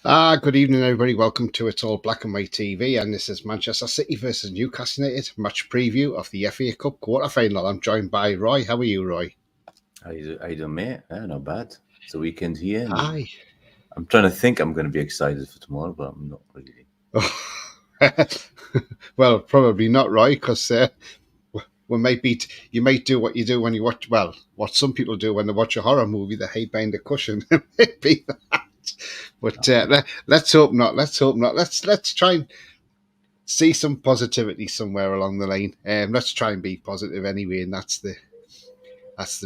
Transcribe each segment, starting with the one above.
Good evening, everybody. Welcome to It's All Black and White TV, and this is Manchester City versus Newcastle United match preview of the FA Cup quarter-final. I'm joined by Roy. How are you, Roy? How you doing, mate? Not bad. It's a weekend here. Hi. I'm trying to think I'm going to be excited for tomorrow, but I'm not really. Well, probably not, Roy, because you might do what you do when you watch, well, what some people do when they watch a horror movie, they hide behind a cushion. It might be that. But let's hope not. Let's hope not. Let's try and see some positivity somewhere along the line. Let's try and be positive anyway, and that's the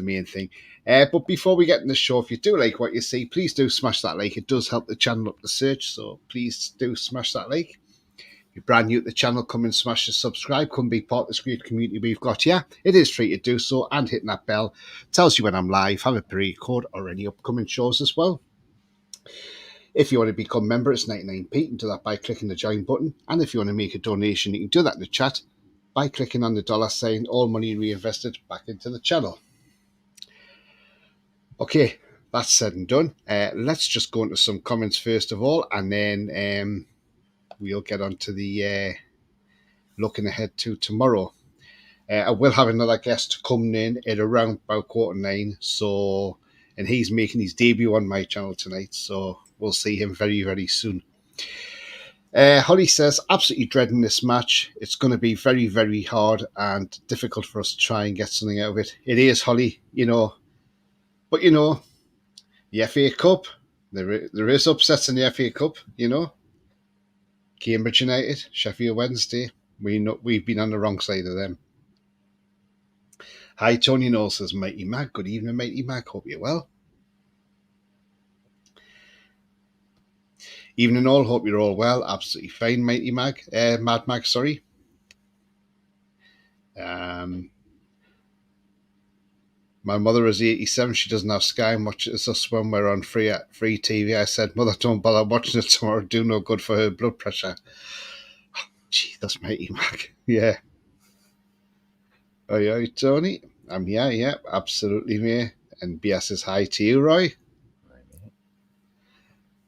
main thing. But before we get in the show, if you do like what you see, please do smash that like. It does help the channel up the search, so please do smash that like. If you're brand new to the channel, come and smash the subscribe. Come be part of this great community we've got here. It is free to do so, and hitting that bell tells you when I'm live, have a pre-record, or any upcoming shows as well. If you want to become a member, it's 99p. You can do that by clicking the join button. And if you want to make a donation, you can do that in the chat by clicking on the dollar sign. All money reinvested back into the channel. Okay, that's said and done. Let's just go into some comments first of all, and then we'll get on to the looking ahead to tomorrow. I will have another guest coming in at around about 9:15. So, and he's making his debut on my channel tonight. So we'll see him very, very soon. Holly says, absolutely dreading this match. It's going to be very, very hard and difficult for us to try and get something out of it. It is, Holly, But, the FA Cup, there is upsets in the FA Cup, Cambridge United, Sheffield Wednesday. We've been on the wrong side of them. Hi, Tony Knowles says, Mighty Mag. Good evening, Mighty Mag. Hope you're well. Evening all. Hope you're all well. Absolutely fine, Mighty Mag. Mad Mag, sorry. My mother is 87. She doesn't have Sky and watches us when we're on free TV. I said, Mother, don't bother watching it tomorrow. Do no good for her blood pressure. Oh, gee, that's Mighty Mag. Yeah. Oh, yeah, Tony? I'm here, yeah, absolutely, mate. And BS says hi to you, Roy.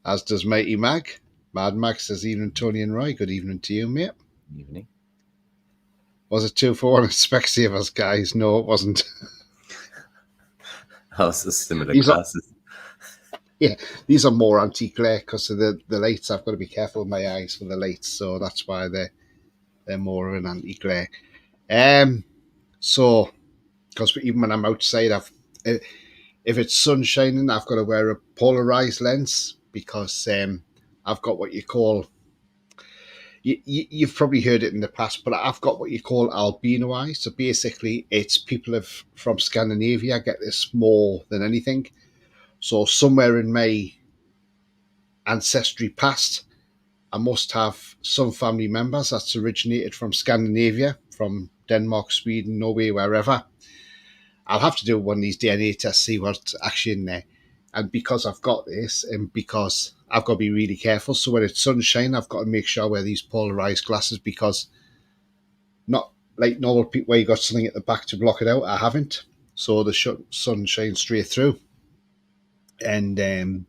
As does Mighty Mag. Mad Mag says, evening, Tony and Roy. Good evening to you, mate. Evening. Was it 2-for-1 at Specsavers, guys? No, it wasn't. Oh, it's a similar classes. Yeah, these are more anti-glare because of the lights. I've got to be careful with my eyes for the lights, so that's why they're more of an anti-glare. So, because even when I'm outside, if it's sun shining, I've got to wear a polarized lens because I've got what you call. You've probably heard it in the past, but I've got what you call albino eyes. So basically, it's people from Scandinavia get this more than anything. So somewhere in my ancestry past, I must have some family members that's originated from Scandinavia, from Denmark, Sweden, Norway, wherever. I'll have to do one of these DNA tests, see what's actually in there. And because I've got this, and because I've got to be really careful, so when it's sunshine, I've got to make sure I wear these polarized glasses because not like normal people where you got something at the back to block it out. I haven't, so the sun shines straight through, and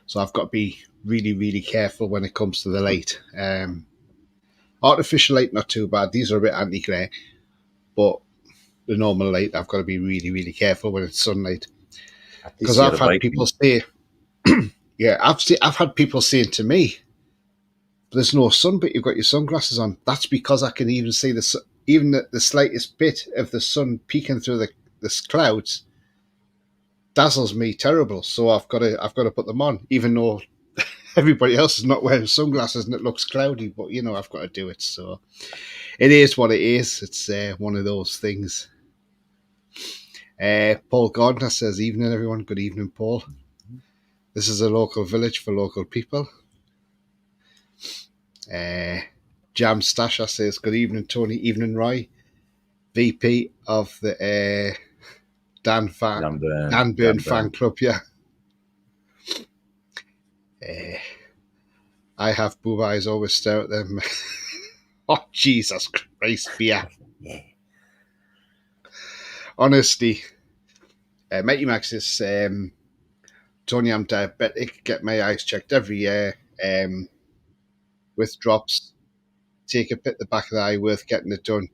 so I've got to be really, really careful when it comes to the light. Artificial light, not too bad. These are a bit anti-glare, but the normal light, I've got to be really, really careful when it's sunlight. Because I've had people say, yeah, I've had people saying to me, "There's no sun, but you've got your sunglasses on." That's because I can even see even the slightest bit of the sun peeking through the clouds dazzles me terrible. So I've got to put them on, even though everybody else is not wearing sunglasses and it looks cloudy. But I've got to do it. So it is what it is. It's one of those things. Paul Gardner says, evening, everyone. Good evening, Paul. This is a local village for local people. Jam Stasher says, good evening, Tony. Evening, Roy. VP of the Dan Burn fan club, yeah. I have boob eyes, always stare at them. Oh, Jesus Christ, yeah. Honestly, Mighty Max is, Tony, I'm diabetic, get my eyes checked every year. with drops. Take a bit the back of the eye, worth getting it done.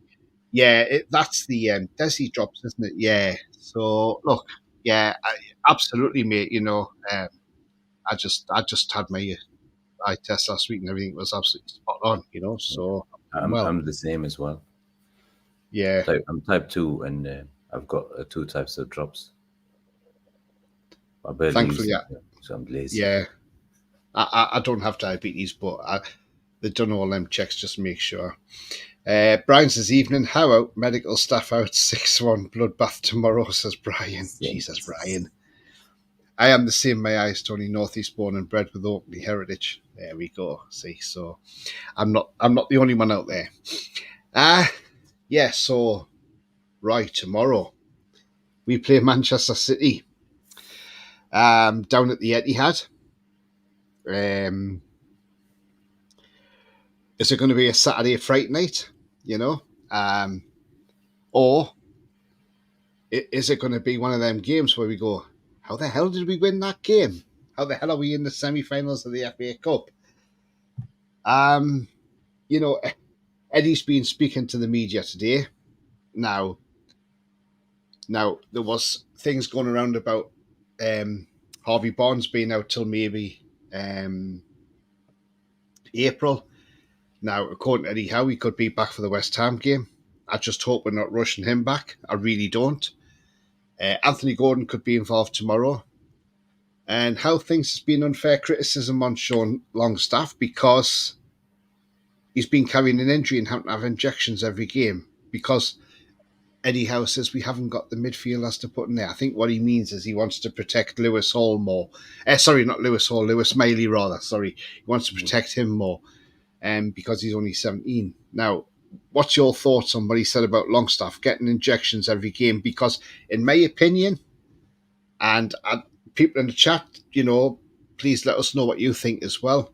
Yeah, that's the Desi drops, isn't it? Yeah. So look, yeah, absolutely, mate. I just had my eye test last week, and everything was absolutely spot on. So well, I'm the same as well. yeah. I'm type 2, and I've got two types of drops. I barely use Thankfully, them, so I'm lazy. yeah. I don't have diabetes, but they've done all them checks just to make sure. Brian says, evening, how out? Medical staff out, 6-1 bloodbath tomorrow, says Brian. Same. Jesus, Brian. I am the same, my eyes, Tony, northeast born and bred with Orkney heritage. There we go. See, so I'm not the only one out there. Yeah, so right, tomorrow we play Manchester City down at the Etihad. Is it going to be a Saturday Friday night? Or is it going to be one of them games where we go, how the hell did we win that game? How the hell are we in the semi-finals of the FA Cup? You know, Eddie's been speaking to the media today. Now there was things going around about Harvey Barnes being out till maybe April. Now, according to Eddie Howe, he could be back for the West Ham game. I just hope we're not rushing him back. I really don't. Anthony Gordon could be involved tomorrow. And Howe thinks it's been unfair criticism on Sean Longstaff because he's been carrying an injury and having to have injections every game. Because Eddie Howe says we haven't got the midfielders to put in there. I think what he means is he wants to protect Lewis Hall more. Sorry, not Lewis Hall, Lewis Miley rather. Sorry, he wants to protect him more, because he's only 17. Now, what's your thoughts on what he said about Longstaff getting injections every game? Because, in my opinion, and people in the chat, please let us know what you think as well.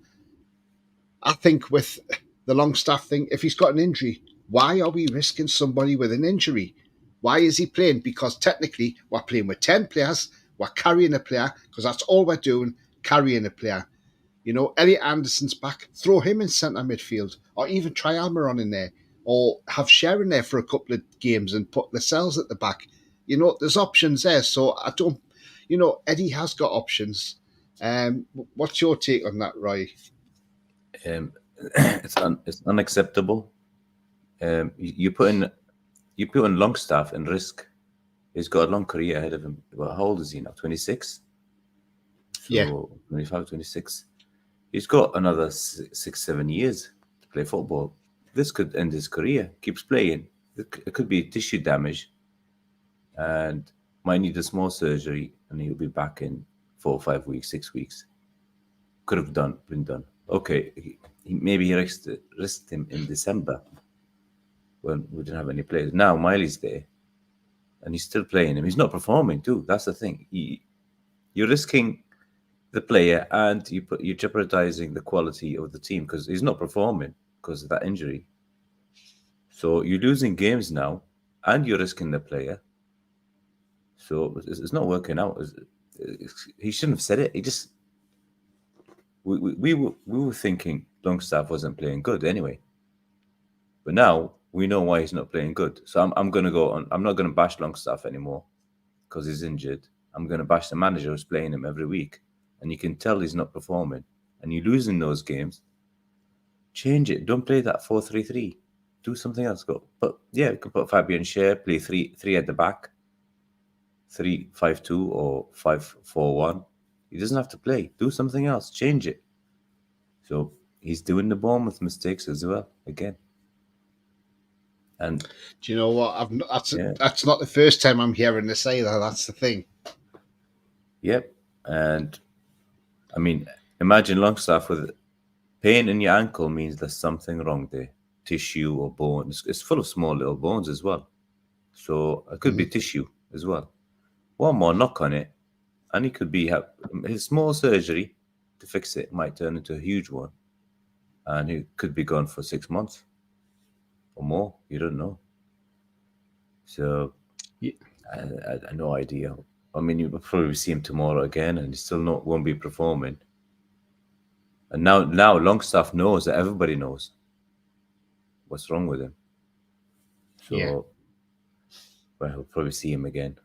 I think with the Longstaff thing, if he's got an injury, why are we risking somebody with an injury? Why is he playing? Because technically, we're playing with 10 players, we're carrying a player, because that's all we're doing, carrying a player. Elliot Anderson's back, throw him in centre midfield, or even try Almiron in there, or have Sharon there for a couple of games and put Lascelles at the back. There's options there, so I don't, Eddie has got options. What's your take on that, Roy? It's unacceptable. You put in Longstaff in risk. He's got a long career ahead of him. Well, how old is he now? 26. So Yeah. 25, 26. He's got another 6-7 years to play football. This could end his career. Keeps playing. It could be tissue damage, and might need a small surgery, and he'll be back in 4 or 5 weeks, 6 weeks. Could have been done. Okay, maybe he risked him in December when we didn't have any players. Now Miley's there, and he's still playing him. He's not performing too. That's the thing. You're risking the player, and you're jeopardizing the quality of the team because he's not performing because of that injury. So you're losing games now, and you're risking the player. So it's not working out. He shouldn't have said it. He just we were thinking Longstaff wasn't playing good anyway, but now we know why he's not playing good. So I'm going to go on. I'm not going to bash Longstaff anymore because he's injured. I'm going to bash the manager who's playing him every week, and you can tell he's not performing, and you're losing those games. Change it. Don't play that 4-3-3. Do something else. But yeah, you can put Fabian Schär, play three at the back, 3-5-2 or 5-4-1. He doesn't have to play. Do something else. Change it. So he's doing the Bournemouth mistakes as well again. And do you know what? That's not the first time I'm hearing this either. That's the thing. Yep. And I mean, imagine Longstaff with pain in your ankle means there's something wrong there. Tissue or bone. It's full of small little bones as well. So it could be tissue as well. One more knock on it, and he could have his small surgery to fix it might turn into a huge one, and he could be gone for 6 months or more. You don't know. So Yeah. I no idea. I mean, you'll probably see him tomorrow again, and he still won't be performing. And now Longstaff knows that everybody knows what's wrong with him. So, Yeah. well, we'll probably see him again.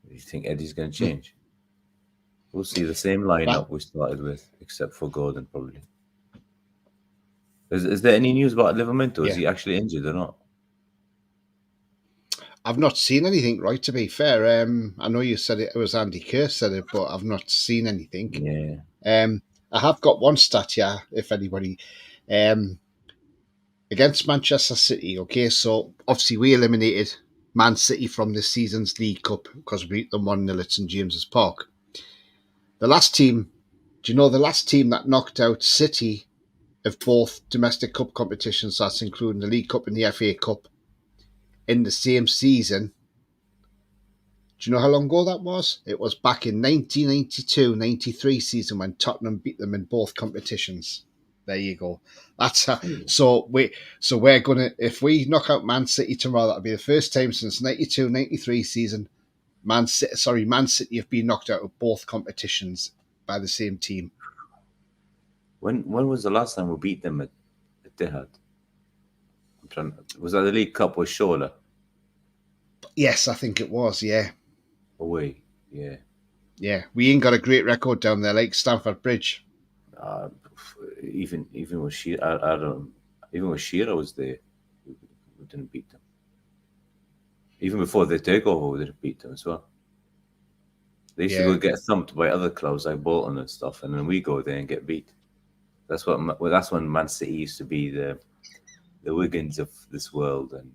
You think Eddie's going to change? We'll see the same lineup we started with, except for Gordon, probably. Is there any news about Livermore? Is he actually injured or not? I've not seen anything, right, to be fair. I know you said it was Andy Kerr said it, but I've not seen anything. Yeah. I have got one stat here, if anybody. Against Manchester City, okay, so obviously we eliminated Man City from this season's League Cup because we beat them 1-0 at St James's Park. The last team, do you know the last team that knocked out City of both domestic cup competitions, that's including the League Cup and the FA Cup, in the same season? Do you know how long ago that was? It was back in 1992-93 season when Tottenham beat them in both competitions. There you go. That's so we're gonna, if we knock out Man City tomorrow, that'll be the first time since 92-93 season Man City have been knocked out of both competitions by the same team. When was the last time we beat them at Etihad? Was that the League Cup with Shola? Yes, I think it was. Yeah. Away. Yeah. Yeah, we ain't got a great record down there like Stamford Bridge. Even with Shearer, even with Shearer was there, we didn't beat them. Even before the takeover, we didn't beat them as well. They used to go get thumped by other clubs like Bolton and stuff, and then we go there and get beat. That's when Man City used to be the Wiggins of this world, and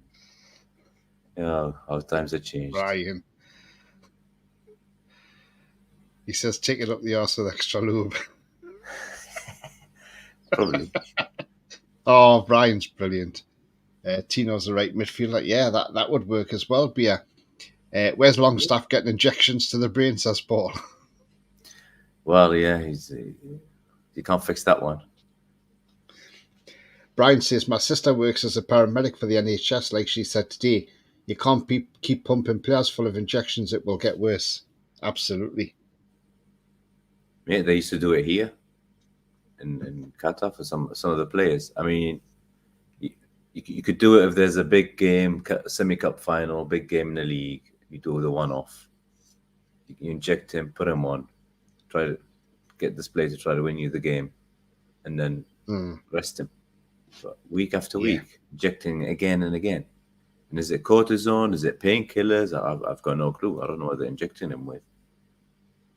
how times have changed. Brian, he says, "Take it up the arse with extra lube." Probably. Oh, Brian's brilliant. Tino's the right midfielder. Yeah, that would work as well. But where's Longstaff getting injections to the brain, says Paul? Well, yeah, you can't fix that one. Brian says, my sister works as a paramedic for the NHS. Like she said today, you can't keep pumping players full of injections. It will get worse. Absolutely. Yeah, they used to do it here in Qatar for some of the players. I mean, you could do it if there's a big game, semi-cup final, big game in the league. You do the one-off. You inject him, put him on, try to get this player to try to win you the game, and then rest him. But week after week, injecting again and again. And is it cortisone? Is it painkillers? I've got no clue. I don't know what they're injecting him with.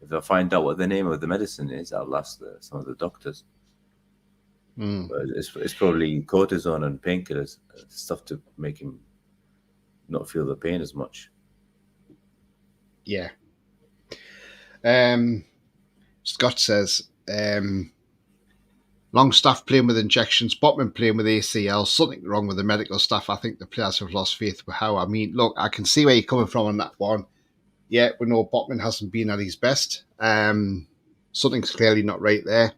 If I find out what the name of the medicine is, I'll ask some of the doctors. But it's probably cortisone and painkillers, stuff to make him not feel the pain as much. Yeah. Scott says, Longstaff playing with injections, Botman playing with ACL, something wrong with the medical staff. I think the players have lost faith with how. I mean, look, I can see where you're coming from on that one. Yeah, we know Botman hasn't been at his best. Something's clearly not right there.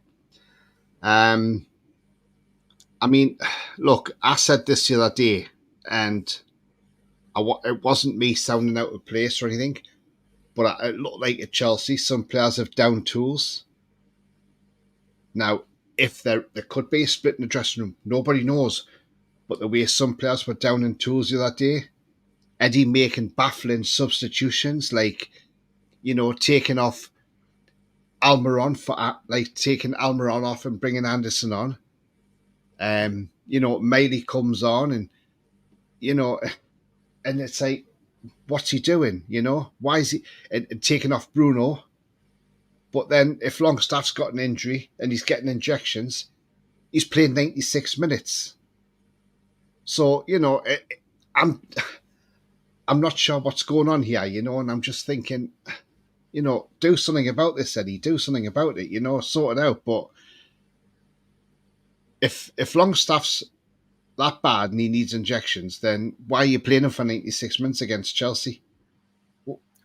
I mean, look, I said this the other day, and it wasn't me sounding out of place or anything, but it looked like at Chelsea, some players have down tools. Now, if there could be a split in the dressing room, nobody knows. But the way some players were down in tools the other day, Eddie making baffling substitutions, like, taking off Almiron taking Almiron off and bringing Anderson on. Miley comes on and it's like, what's he doing? Why is he and taking off Bruno? But then if Longstaff's got an injury and he's getting injections, he's playing 96 minutes. So, I'm not sure what's going on here, and I'm just thinking, do something about this, Eddie. Do something about it, sort it out. But if Longstaff's that bad and he needs injections, then why are you playing him for 96 minutes against Chelsea?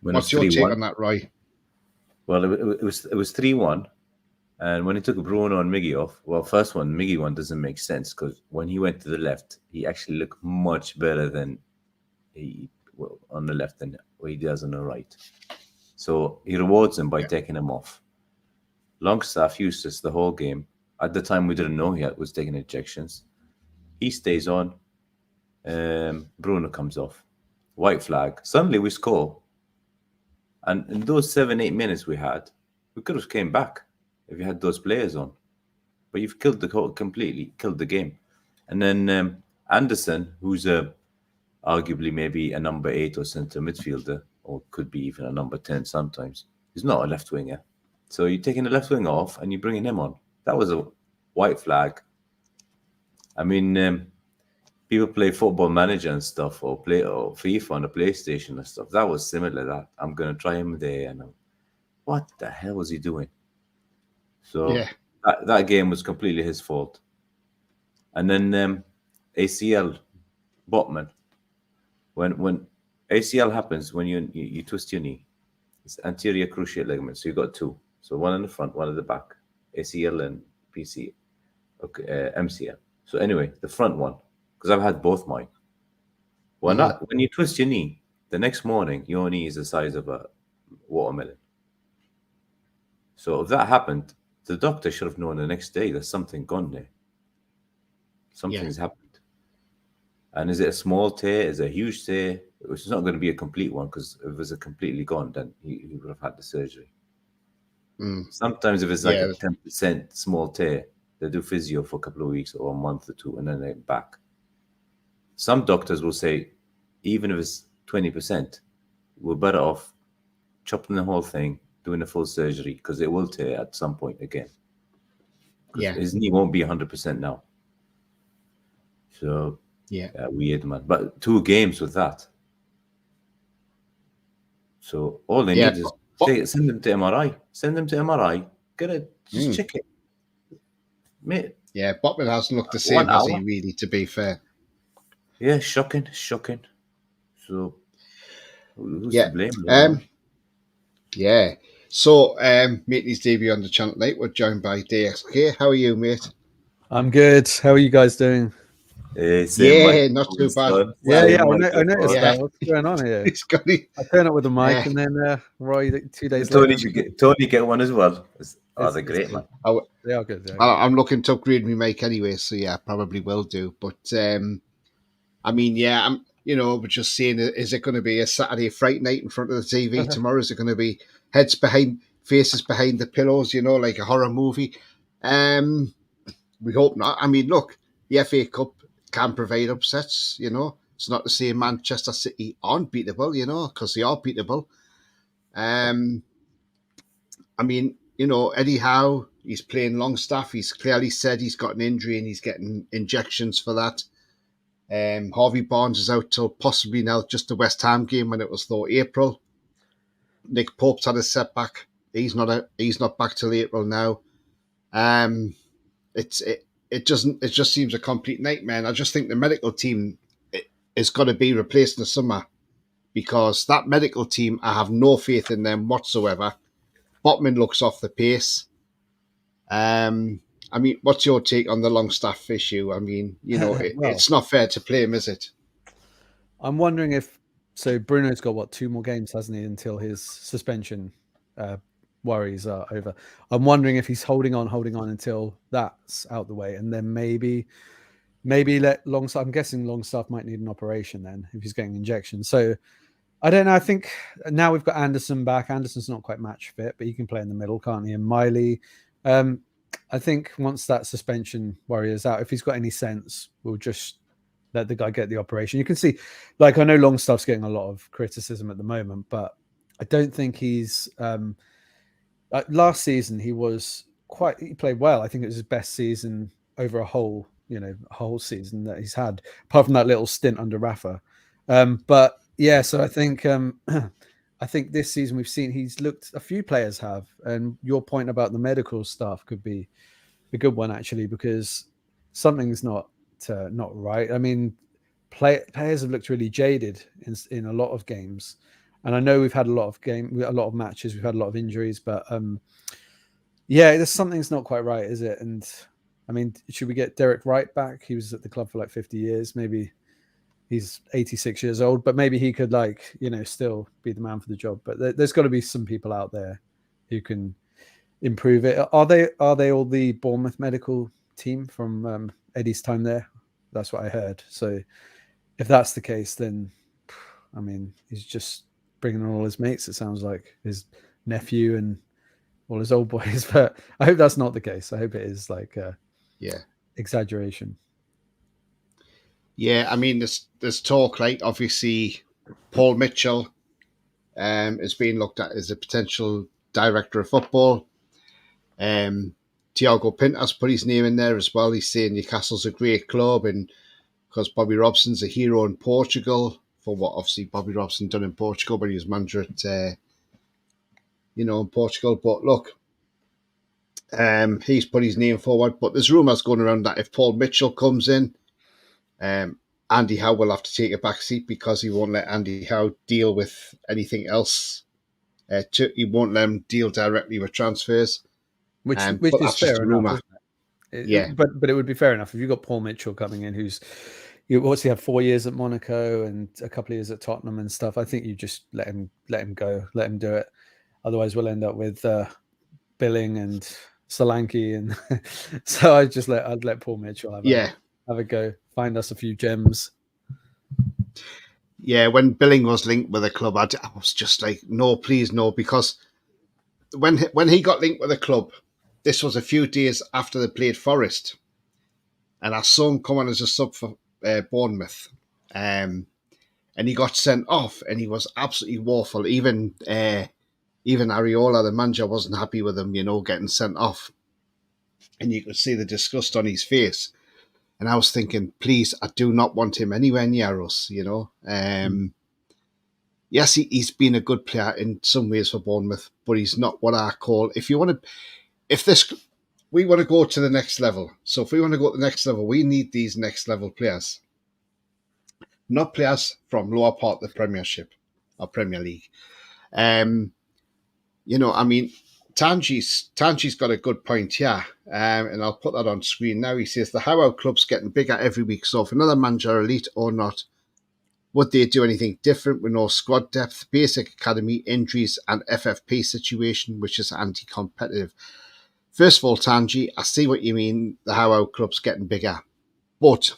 What's your take on that, Roy? Well, it was 3-1, and when he took Bruno and Miggy off, first one, Miggy one doesn't make sense because when he went to the left, he actually looked much better than on the left than what he does on the right. So he rewards him by taking him off. Longstaff used this the whole game. At the time, we didn't know he was taking injections. He stays on. Bruno comes off. White flag. Suddenly we score. And in those 7-8 minutes we could have came back if you had those players on. But you've completely killed the game. And then Anderson, who's arguably maybe a number 8 or centre midfielder, or could be even a number 10 sometimes, he's not a left winger. So you're taking the left winger off and you're bringing him on. That was a white flag. I mean, people play Football Manager and stuff, or FIFA on the PlayStation and stuff. That was similar. That I'm going to try him there, and what the hell was he doing? So Yeah. that game was completely his fault. And then ACL, Botman. When ACL happens, when you twist your knee, it's anterior cruciate ligament. So you got two. So one in the front, one at the back. ACL and MCL. So anyway, the front one, because I've had both mine. When you twist your knee, the next morning your knee is the size of a watermelon. So if that happened, the doctor should have known the next day there's something gone there. Something's happened. And is it a small tear? Is it a huge tear? Which is not going to be a complete one, because if it was a completely gone, then he would have had the surgery. Sometimes if it's like a 10% small tear, they do physio for a couple of weeks or a month or two, and then they're back. Some doctors will say, even if it's 20%, we're better off chopping the whole thing, doing a full surgery, because it will tear at some point again. His knee won't be 100% now. So, weird, man. But 2 games with that. So all they need is send them to MRI. Send them to MRI. Just check it. Mate. Yeah, Botman hasn't looked the same, has he, really, to be fair? Yeah, shocking. So who's to blame? So making his debut on the channel tonight, we're joined by DXK. How are you, mate? I'm good. How are you guys doing? Not too bad. I noticed that. What's going on here? I turn up with a mic and then Roy 2 days later. Tony get one as well. They're great, man. They are good. I'm looking to upgrade my mic anyway, so probably will do. But we're just saying, is it going to be a Saturday fright night in front of the TV tomorrow? Is it going to be faces behind the pillows, like a horror movie? We hope not. I mean, look, the FA Cup can provide upsets, It's not to say Manchester City aren't beatable, because they are beatable. Eddie Howe, he's playing Longstaff. He's clearly said he's got an injury and he's getting injections for that. Harvey Barnes is out till possibly now just the West Ham game, when it was thought April. Nick Pope's had a setback. He's not back till April now. It just seems a complete nightmare. And I just think the medical team is got to be replaced in the summer, because that medical team, I have no faith in them whatsoever. Botman looks off the pace. What's your take on the Longstaff issue? It's not fair to play him, is it? I'm wondering if Bruno's got 2 more games, hasn't he, until his suspension worries are over. I'm wondering if he's holding on until that's out the way, and then maybe let Longstaff. I'm guessing Longstaff might need an operation then if he's getting injections. So I don't know. I think now we've got Anderson back. Anderson's not quite match fit, but he can play in the middle, can't he? And Miley. I think once that suspension worry is out, if he's got any sense, we'll just let the guy get the operation. You can see, I know Longstaff's getting a lot of criticism at the moment, but I don't think he's. Last season he played well. I think it was his best season over a whole season that he's had, apart from that little stint under Rafa. So I think I think this season we've seen a few players have, and your point about the medical staff could be a good one actually, because something's not right. I mean, players have looked really jaded in a lot of games. And I know we've had a lot of matches, we've had a lot of injuries, but there's something's not quite right, is it? And I mean, should we get Derek Wright back? He was at the club for 50 years. Maybe he's 86 years old, but maybe he could still be the man for the job. But there's got to be some people out there who can. improve it. Are they all the Bournemouth medical team from Eddie's time there? That's what I heard. So if that's the case, then I mean, he's just bringing on all his mates. It sounds like his nephew and all his old boys. But I hope that's not the case. I hope it is like exaggeration. Yeah, I mean, there's talk, like, obviously Paul Mitchell is being looked at as a potential director of football. Tiago Pinto's put his name in there as well. He's saying Newcastle's a great club, and because Bobby Robson's a hero in Portugal, for what obviously Bobby Robson done in Portugal when he was manager at, in Portugal. But look, he's put his name forward. But there's rumours going around that if Paul Mitchell comes in, Andy Howe will have to take a back seat because he won't let Andy Howe deal with anything else. He won't let him deal directly with transfers. Which but is fair enough. Yeah. But it would be fair enough if you've got Paul Mitchell coming in, who's what's he had 4 years at Monaco and a couple of years at Tottenham and stuff. I think you just let him go, let him do it. Otherwise, we'll end up with Billing and Solanke, and so I'd let Paul Mitchell have a go, find us a few gems. Yeah, when Billing was linked with the club, I was just like, no, please, no, because when he got linked with the club, this was a few days after they played Forest, and I saw him come on as a sub for Bournemouth, and he got sent off, and he was absolutely woeful. Even Areola, the manager, wasn't happy with him, getting sent off, and you could see the disgust on his face. And I was thinking, please, I do not want him anywhere near us, Yes, he's been a good player in some ways for Bournemouth, but he's not what I call, we want to go to the next level. So if we want to go to the next level, we need these next level players. Not players from lower part of the Premiership or Premier League. Tanji's got a good point here, and I'll put that on screen now. He says the Howe club's getting bigger every week, so if another manager, elite or not, would they do anything different with no squad depth, basic academy, injuries, and FFP situation, which is anti-competitive? First of all, Tanji, I see what you mean, the Howe club's getting bigger. But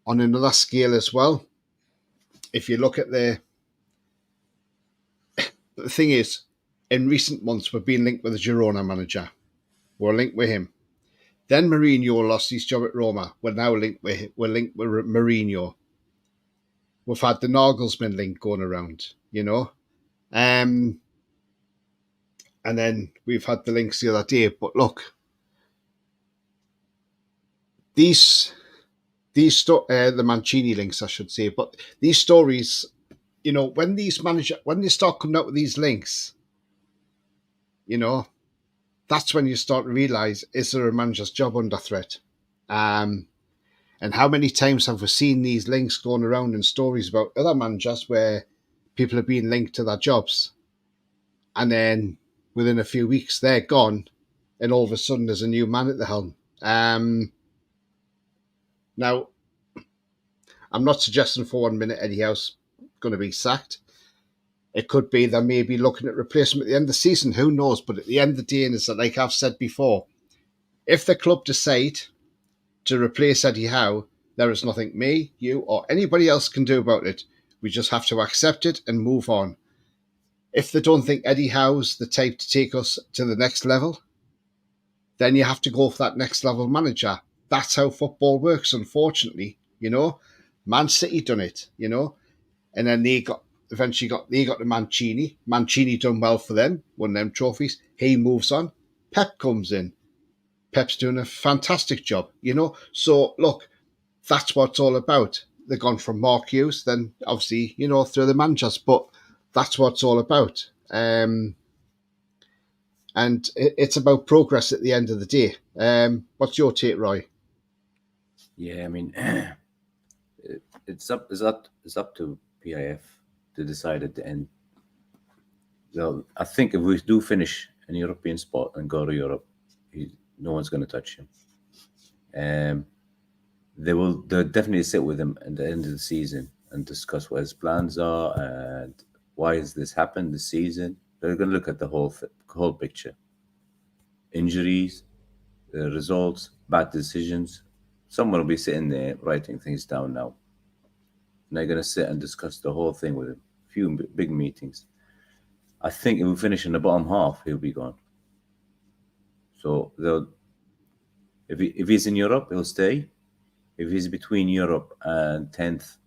on another scale as well, if you look at the thing is, in recent months, we've been linked with the Girona manager. We're linked with him. Then Mourinho lost his job at Roma. We're now linked with Mourinho. We've had the Nagelsmann link going around, and then we've had the links the other day. But look, the Mancini links, I should say, but these stories, when they start coming out with these links, that's when you start to realise, is there a manager's job under threat? And how many times have we seen these links going around in stories about other managers where people have been linked to their jobs, and then within a few weeks they're gone, and all of a sudden there's a new man at the helm. Now, I'm not suggesting for 1 minute Eddie Howe's going to be sacked. It could be they may be looking at replacement at the end of the season. Who knows? But at the end of the day, and it's like I've said before, if the club decide to replace Eddie Howe, there is nothing me, you, or anybody else can do about it. We just have to accept it and move on. If they don't think Eddie Howe's the type to take us to the next level, then you have to go for that next level manager. That's how football works, unfortunately. Man City done it, and then they got the Mancini. Mancini done well for them, won them trophies. He moves on. Pep comes in. Pep's doing a fantastic job, So, look, that's what it's all about. They've gone from Mark Hughes, then obviously, through the managers, but that's what it's all about. And it's about progress at the end of the day. What's your take, Roy? Yeah, I mean, it's up to PIF to decide at the end. Well, I think if we do finish an European spot and go to Europe, no one's going to touch him. They'll definitely sit with him at the end of the season and discuss what his plans are and why has this happened this season. They're going to look at the whole picture. injuries, results, bad decisions. Someone will be sitting there writing things down now. And they're going to sit and discuss the whole thing with him. A few big meetings. I think if we finish in the bottom half, he'll be gone. So if he's in Europe, he'll stay. If he's between Europe and 10th,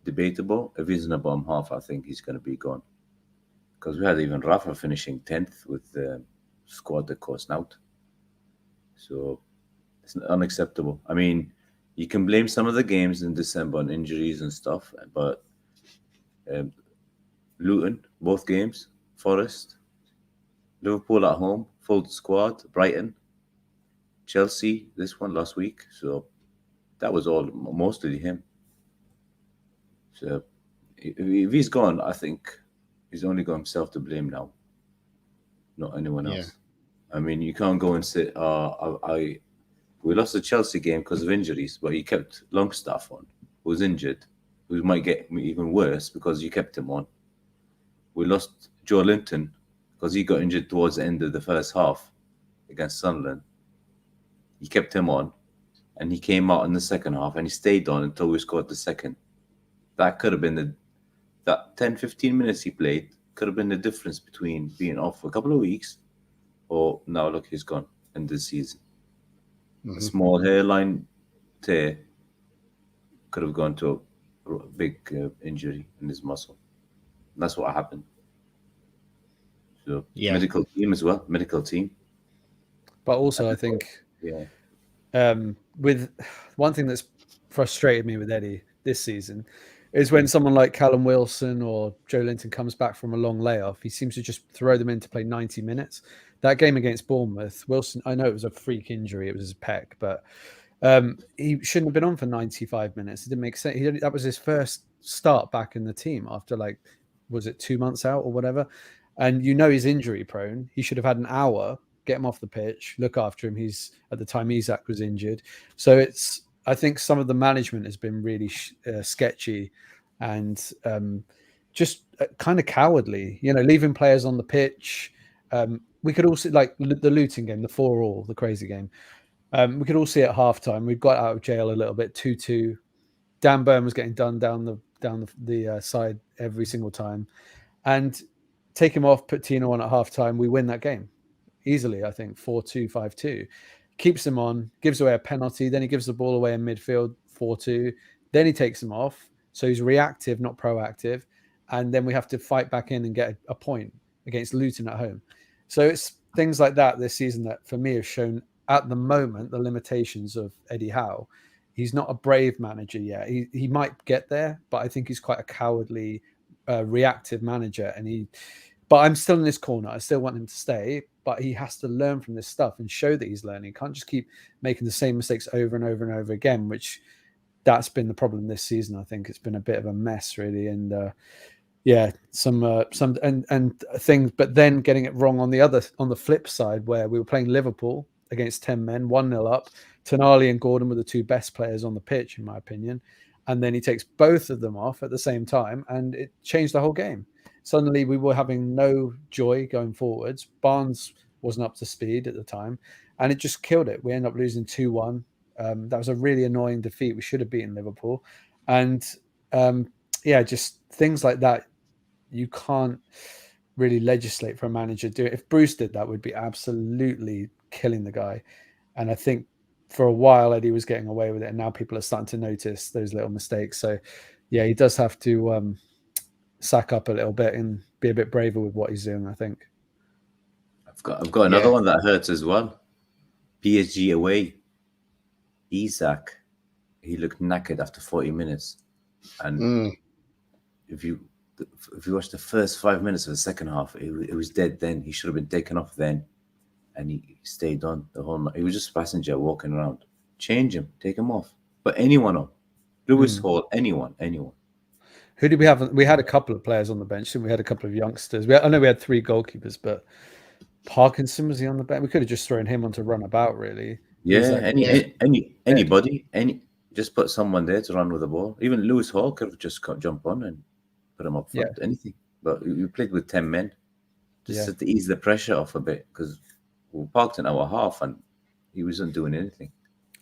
debatable. If he's in the bottom half, I think he's going to be gone. Because we had even Rafa finishing 10th with the squad that cost out. So it's unacceptable. I mean, you can blame some of the games in December on injuries and stuff, but Luton, both games, Forest, Liverpool at home, full squad, Brighton, Chelsea, this one last week. So that was all mostly him. So if he's gone, I think he's only got himself to blame now, not anyone else. I mean, you can't go and say, we lost the Chelsea game because of injuries, but you kept Longstaff on, who was injured, who might get even worse because you kept him on. We lost Joe Linton because he got injured towards the end of the first half against Sunderland. You kept him on, and he came out in the second half, and he stayed on until we scored the second. That could have been that 10, 15 minutes he played could have been the difference between being off for a couple of weeks or now look, he's gone in this season. Mm-hmm. A small hairline tear could have gone to a big injury in his muscle. That's what happened. So medical team as well, medical team. But also I think with one thing that's frustrated me with Eddie this season is when someone like Callum Wilson or Joe Linton comes back from a long layoff, he seems to just throw them in to play 90 minutes. That game against Bournemouth, Wilson, I know it was a freak injury, it was his pec, but he shouldn't have been on for 95 minutes. It didn't make sense. That was his first start back in the team after was it 2 months out or whatever? And he's injury prone. He should have had an hour, get him off the pitch, look after him. At the time Isak was injured. So I think some of the management has been really sketchy and just kind of cowardly, leaving players on the pitch. We could also, like the Luton game, the 4-4, the crazy game. We could all see at halftime, we got out of jail a little bit, 2-2. Dan Burn was getting done down the side every single time. And take him off, put Tino on at halftime, we win that game easily, I think, 4-2, 5-2. Keeps him on, gives away a penalty, then he gives the ball away in midfield, 4-2. Then he takes him off. So he's reactive, not proactive. And then we have to fight back in and get a point against Luton at home. So it's things like that this season that, for me, have shown at the moment the limitations of Eddie Howe. He's not a brave manager yet. He might get there, but I think he's quite a cowardly, reactive manager. But I'm still in this corner. I still want him to stay, but he has to learn from this stuff and show that he's learning. He can't just keep making the same mistakes over and over and over again, which that's been the problem this season. I think it's been a bit of a mess, really. And some things, but then getting it wrong on the flip side, where we were playing Liverpool against 10 men, 1-0 up. Tonali and Gordon were the two best players on the pitch, in my opinion. And then he takes both of them off at the same time, and it changed the whole game. Suddenly we were having no joy going forwards. Barnes wasn't up to speed at the time, and it just killed it. We ended up losing 2-1. That was a really annoying defeat. We should have beaten Liverpool. And just things like that, you can't really legislate for a manager to do it. If Bruce did that, would be absolutely killing the guy. And I think for a while Eddie was getting away with it, and now people are starting to notice those little mistakes. So he does have to sack up a little bit and be a bit braver with what he's doing, I think. I've got another one that hurts as well. PSG away. Isak, he looked knackered after 40 minutes. And if you watch the first 5 minutes of the second half, it was dead then. He should have been taken off then. And he stayed on the whole night. He was just a passenger walking around. Change him, take him off. But anyone on. Lewis Hall, anyone. Who did we have? We had a couple of players on the bench, and we had a couple of youngsters. I know we had 3 goalkeepers, but Parkinson, was he on the bench? We could have just thrown him on to run about, really. Yeah, anybody. Just put someone there to run with the ball. Even Lewis Hall could have just jump on and put him up front, anything. But we played with 10 men. Just to ease the pressure off a bit, because We parked an hour and a half, and he wasn't doing anything.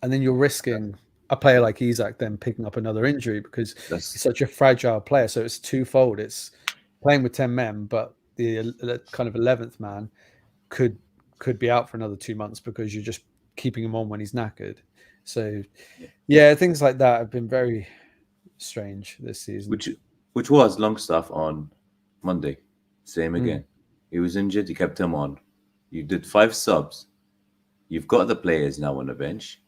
And then you're risking a player like Isak then picking up another injury because That's he's such a fragile player. So it's twofold. It's playing with 10 men, but the kind of 11th man could be out for another 2 months because you're just keeping him on when he's knackered. So yeah, things like that have been very strange this season. which was Longstaff on Monday. Same again. He was injured. You kept him on. You did 5 subs. You've got the players now on the bench.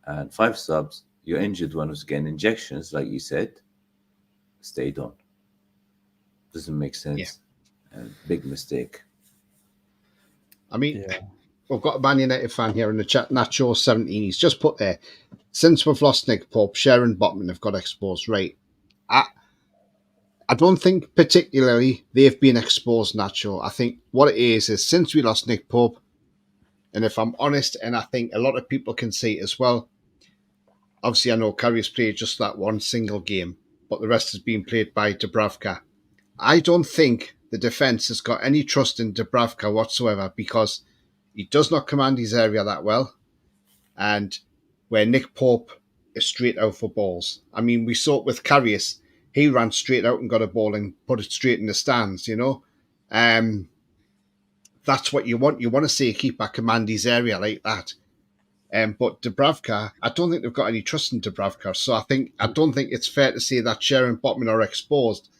And 5 subs. Your injured one was getting injections, like you said. Stayed on. Doesn't make sense. And big mistake. I mean, we've got a Man United fan here in the chat, Nacho17. He's just put there, since we've lost Nick Pope, Sharon Botman have got exposed. Right. I don't think particularly they've been exposed, Nacho. I think what it is since we lost Nick Pope, and if I'm honest, and I think a lot of people can see it as well, obviously I know Karius played just that one single game, but the rest has been played by Dubravka. I don't think the defence has got any trust in Dubravka whatsoever because he does not command his area that well, and where Nick Pope is straight out for balls. I mean, we saw it with Karius. He ran straight out and got a ball and put it straight in the stands, you know. That's what you want. You want to see a keeper command his area like that. But Dubravka, I don't think they've got any trust in Dubravka. So I don't think it's fair to say that Sharon Botman are exposed.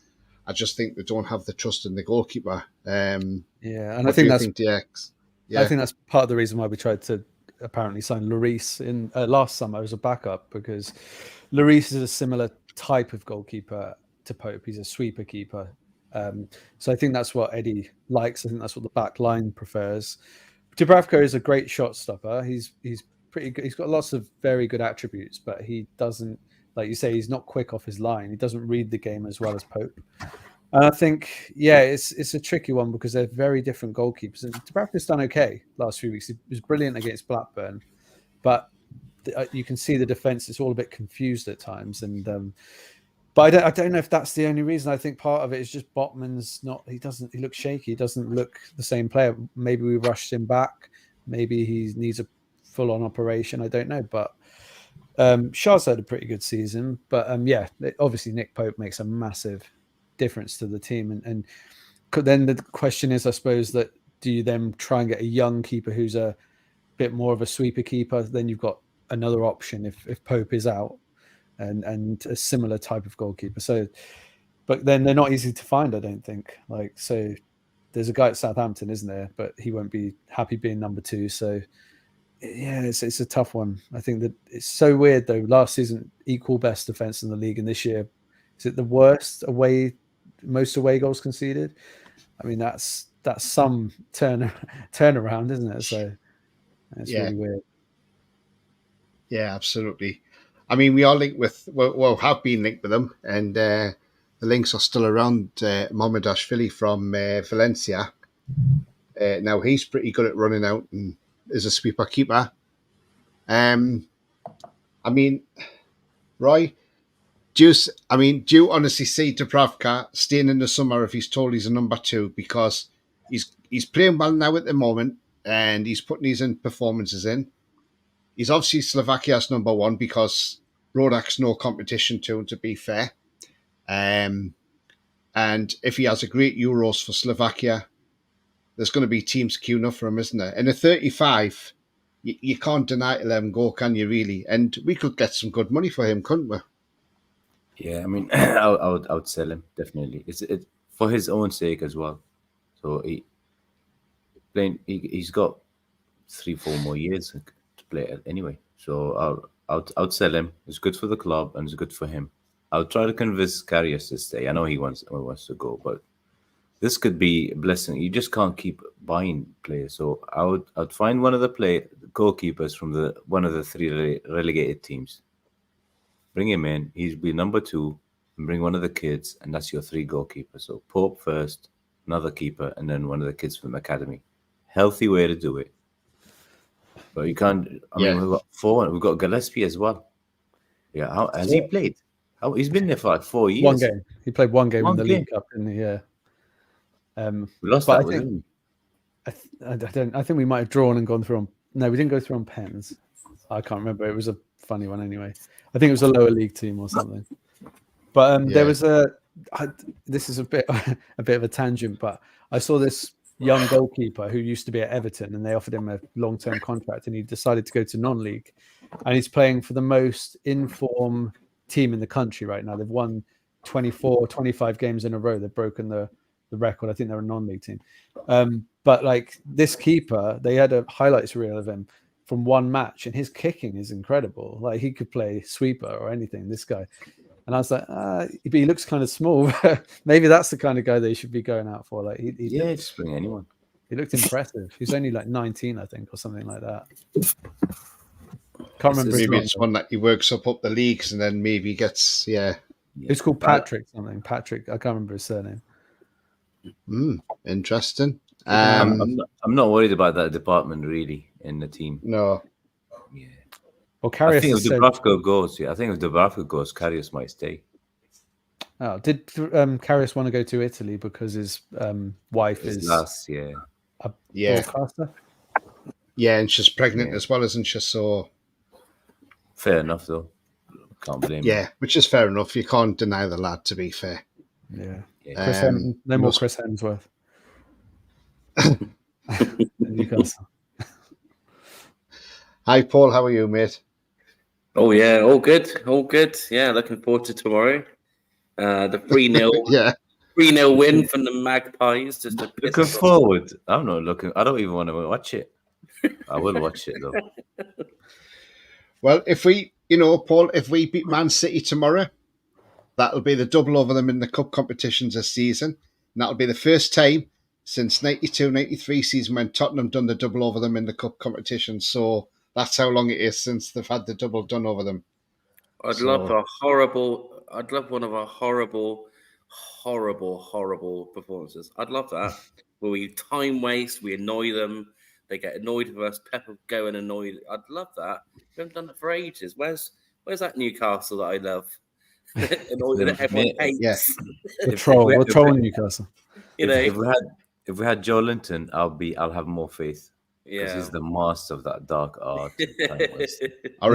I just think they don't have the trust in the goalkeeper. And I think that's DX? Yeah. I think that's part of the reason why we tried to apparently sign Lloris in last summer as a backup, because Lloris is a similar type of goalkeeper to Pope. He's a sweeper keeper. So I think that's what Eddie likes. I think that's what the back line prefers. Dubravka is a great shot stopper. He's pretty good. He's got lots of very good attributes, but he doesn't, like you say, he's not quick off his line. He doesn't read the game as well as Pope. And I think, it's a tricky one because they're very different goalkeepers. And Dubravka's done okay last few weeks. He was brilliant against Blackburn, but you can see the defence is all a bit confused at times. And but I don't know if that's the only reason. I think part of it is just Botman's not. He looks shaky. He doesn't look the same player. Maybe we rushed him back. Maybe he needs a full-on operation. I don't know, but. Shah's had a pretty good season, but obviously Nick Pope makes a massive difference to the team, and then the question is, I suppose, that do you then try and get a young keeper who's a bit more of a sweeper keeper? Then you've got another option if Pope is out, and a similar type of goalkeeper. So, but then they're not easy to find, I don't think. Like, so there's a guy at Southampton, isn't there? But he won't be happy being number 2. So. Yeah, it's a tough one. I think that it's so weird though. Last season, equal best defense in the league, and this year, is it the worst most away goals conceded? I mean, that's some turnaround, isn't it? So it's really weird. Yeah, absolutely. I mean, we are linked with, have been linked with them, and the links are still around. Mohamedashvili from Valencia. Now he's pretty good at running out and is a sweeper keeper. I mean, Roy, do you honestly see Dubravka staying in the summer if he's told he's a number 2? Because he's playing well now at the moment and he's putting his performances in. He's obviously Slovakia's number 1 because Rodak's no competition to him, to be fair. And if he has a great Euros for Slovakia, there's going to be teams queuing up for him, isn't there? And at 35, you can't deny to let him go, can you, really? And we could get some good money for him, couldn't we? Yeah, I mean, I would sell him, definitely. It's for his own sake as well. So he's got 3-4 more years to play anyway. So I'd sell him. It's good for the club and it's good for him. I'll try to convince Karius to stay. I know he wants to go, but this could be a blessing. You just can't keep buying players. So I'd find one of the goalkeepers from one of the 3 relegated teams. Bring him in. He'll be number 2, and bring one of the kids, and that's your 3 goalkeepers. So Pope first, another keeper, and then one of the kids from the academy. Healthy way to do it. But you can't. I mean, we've got 4. We've got Gillespie as well. Yeah, how has he played? He's been there for like 4 years. 1 game. He played 1 game in the League Cup, didn't he? Yeah. We lost that with him. I don't. I think we might have drawn and gone through on. No, we didn't go through on pens. I can't remember. It was a funny one anyway. I think it was a lower league team or something. But there was this is a bit of a tangent, but I saw this young goalkeeper who used to be at Everton, and they offered him a long-term contract, and he decided to go to non-league, and he's playing for the most in-form team in the country right now. They've won 24, 25 games in a row. They've broken the record. I think they're a non-league team. But like this keeper, they had a highlights reel of him from one match, and his kicking is incredible. Like he could play sweeper or anything, this guy. And I was like, but he looks kind of small. Maybe that's the kind of guy they should be going out for. Like just bring anyone. He looked impressive. He's only like 19, I think, or something like that. Can't remember. Maybe it's one that he works up the leagues and then maybe gets It's called Patrick something. Patrick, I can't remember his surname. Interesting. I'm not worried about that department really in the team. No. Yeah. Well, Karius I think if Dubravka goes, Karius might stay. Oh, did Karius want to go to Italy because his wife is a broadcaster? Yeah, and she's pregnant as well, isn't she? So fair enough, though. Can't blame. Yeah, which is fair enough. You can't deny the lad, to be fair. Yeah. No more Chris Hemsworth. Newcastle. Hi, Paul. How are you, mate? Oh, yeah. All good. Yeah, looking forward to tomorrow. The 3-0 3-0 win from the Magpies. Just looking forward. I'm not looking. I don't even want to watch it. I will watch it, though. Well, if we, Paul, if we beat Man City tomorrow, that'll be the double over them in the cup competitions this season. And that'll be the first time since 92-93 season when Tottenham done the double over them in the cup competition. So that's how long it is since they've had the double done over them. I'd love one of our horrible performances. I'd love that. Where we time waste, we annoy them, they get annoyed with us, Pepper go and annoy. I'd love that. We haven't done it for ages. Where's that Newcastle that I love? Annoyed that everyone hates. Yeah. We're trolling Newcastle. If we had Joe Linton, I'll have more faith. Yeah, he's the master of that dark art. Or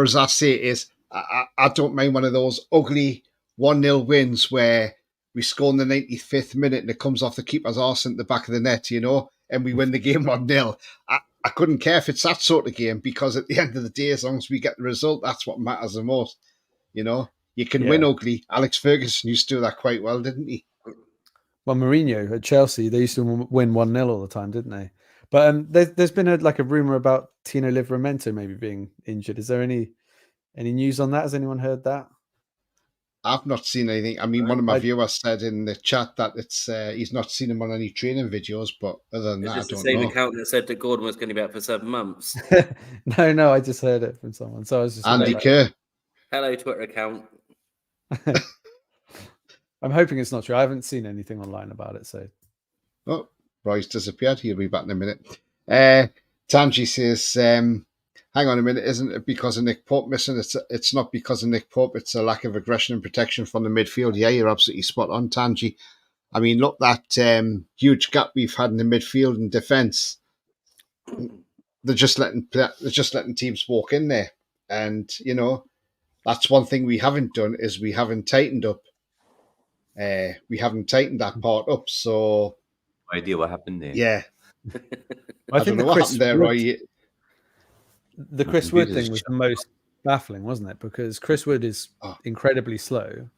as I say it is, I don't mind one of those ugly 1-0 wins where we score in the 95th minute and it comes off the keeper's arse in the back of the net, and we win the game 1-0. I couldn't care if it's that sort of game, because at the end of the day, as long as we get the result, that's what matters the most. You can win ugly. Alex Ferguson used to do that quite well, didn't he? Well, Mourinho at Chelsea, they used to win 1-0 all the time, didn't they? But there's been a rumor about Tino Livramento maybe being injured. Is there any news on that? Has anyone heard that? I've not seen anything. I mean, one of my viewers said in the chat that it's he's not seen him on any training videos, but other than that, I don't know. It's the same account that said that Gordon was going to be out for 7 months. No, I just heard it from someone. So I was just Andy Kerr. Hello, Twitter account. I'm hoping it's not true. I haven't seen anything online about it. So, Roy's disappeared. He'll be back in a minute. Tanji says, "Hang on a minute. Isn't it because of Nick Pope missing? It's not because of Nick Pope. It's a lack of aggression and protection from the midfield." Yeah, you're absolutely spot on, Tanji. I mean, look, that huge gap we've had in the midfield and defence. They're just letting teams walk in there, and that's one thing we haven't done is we haven't tightened up. We haven't tightened that part up, so no idea what happened there. Yeah, I think don't know what happened there, Roy. The Chris Wood thing was the most baffling, wasn't it? Because Chris Wood is incredibly slow,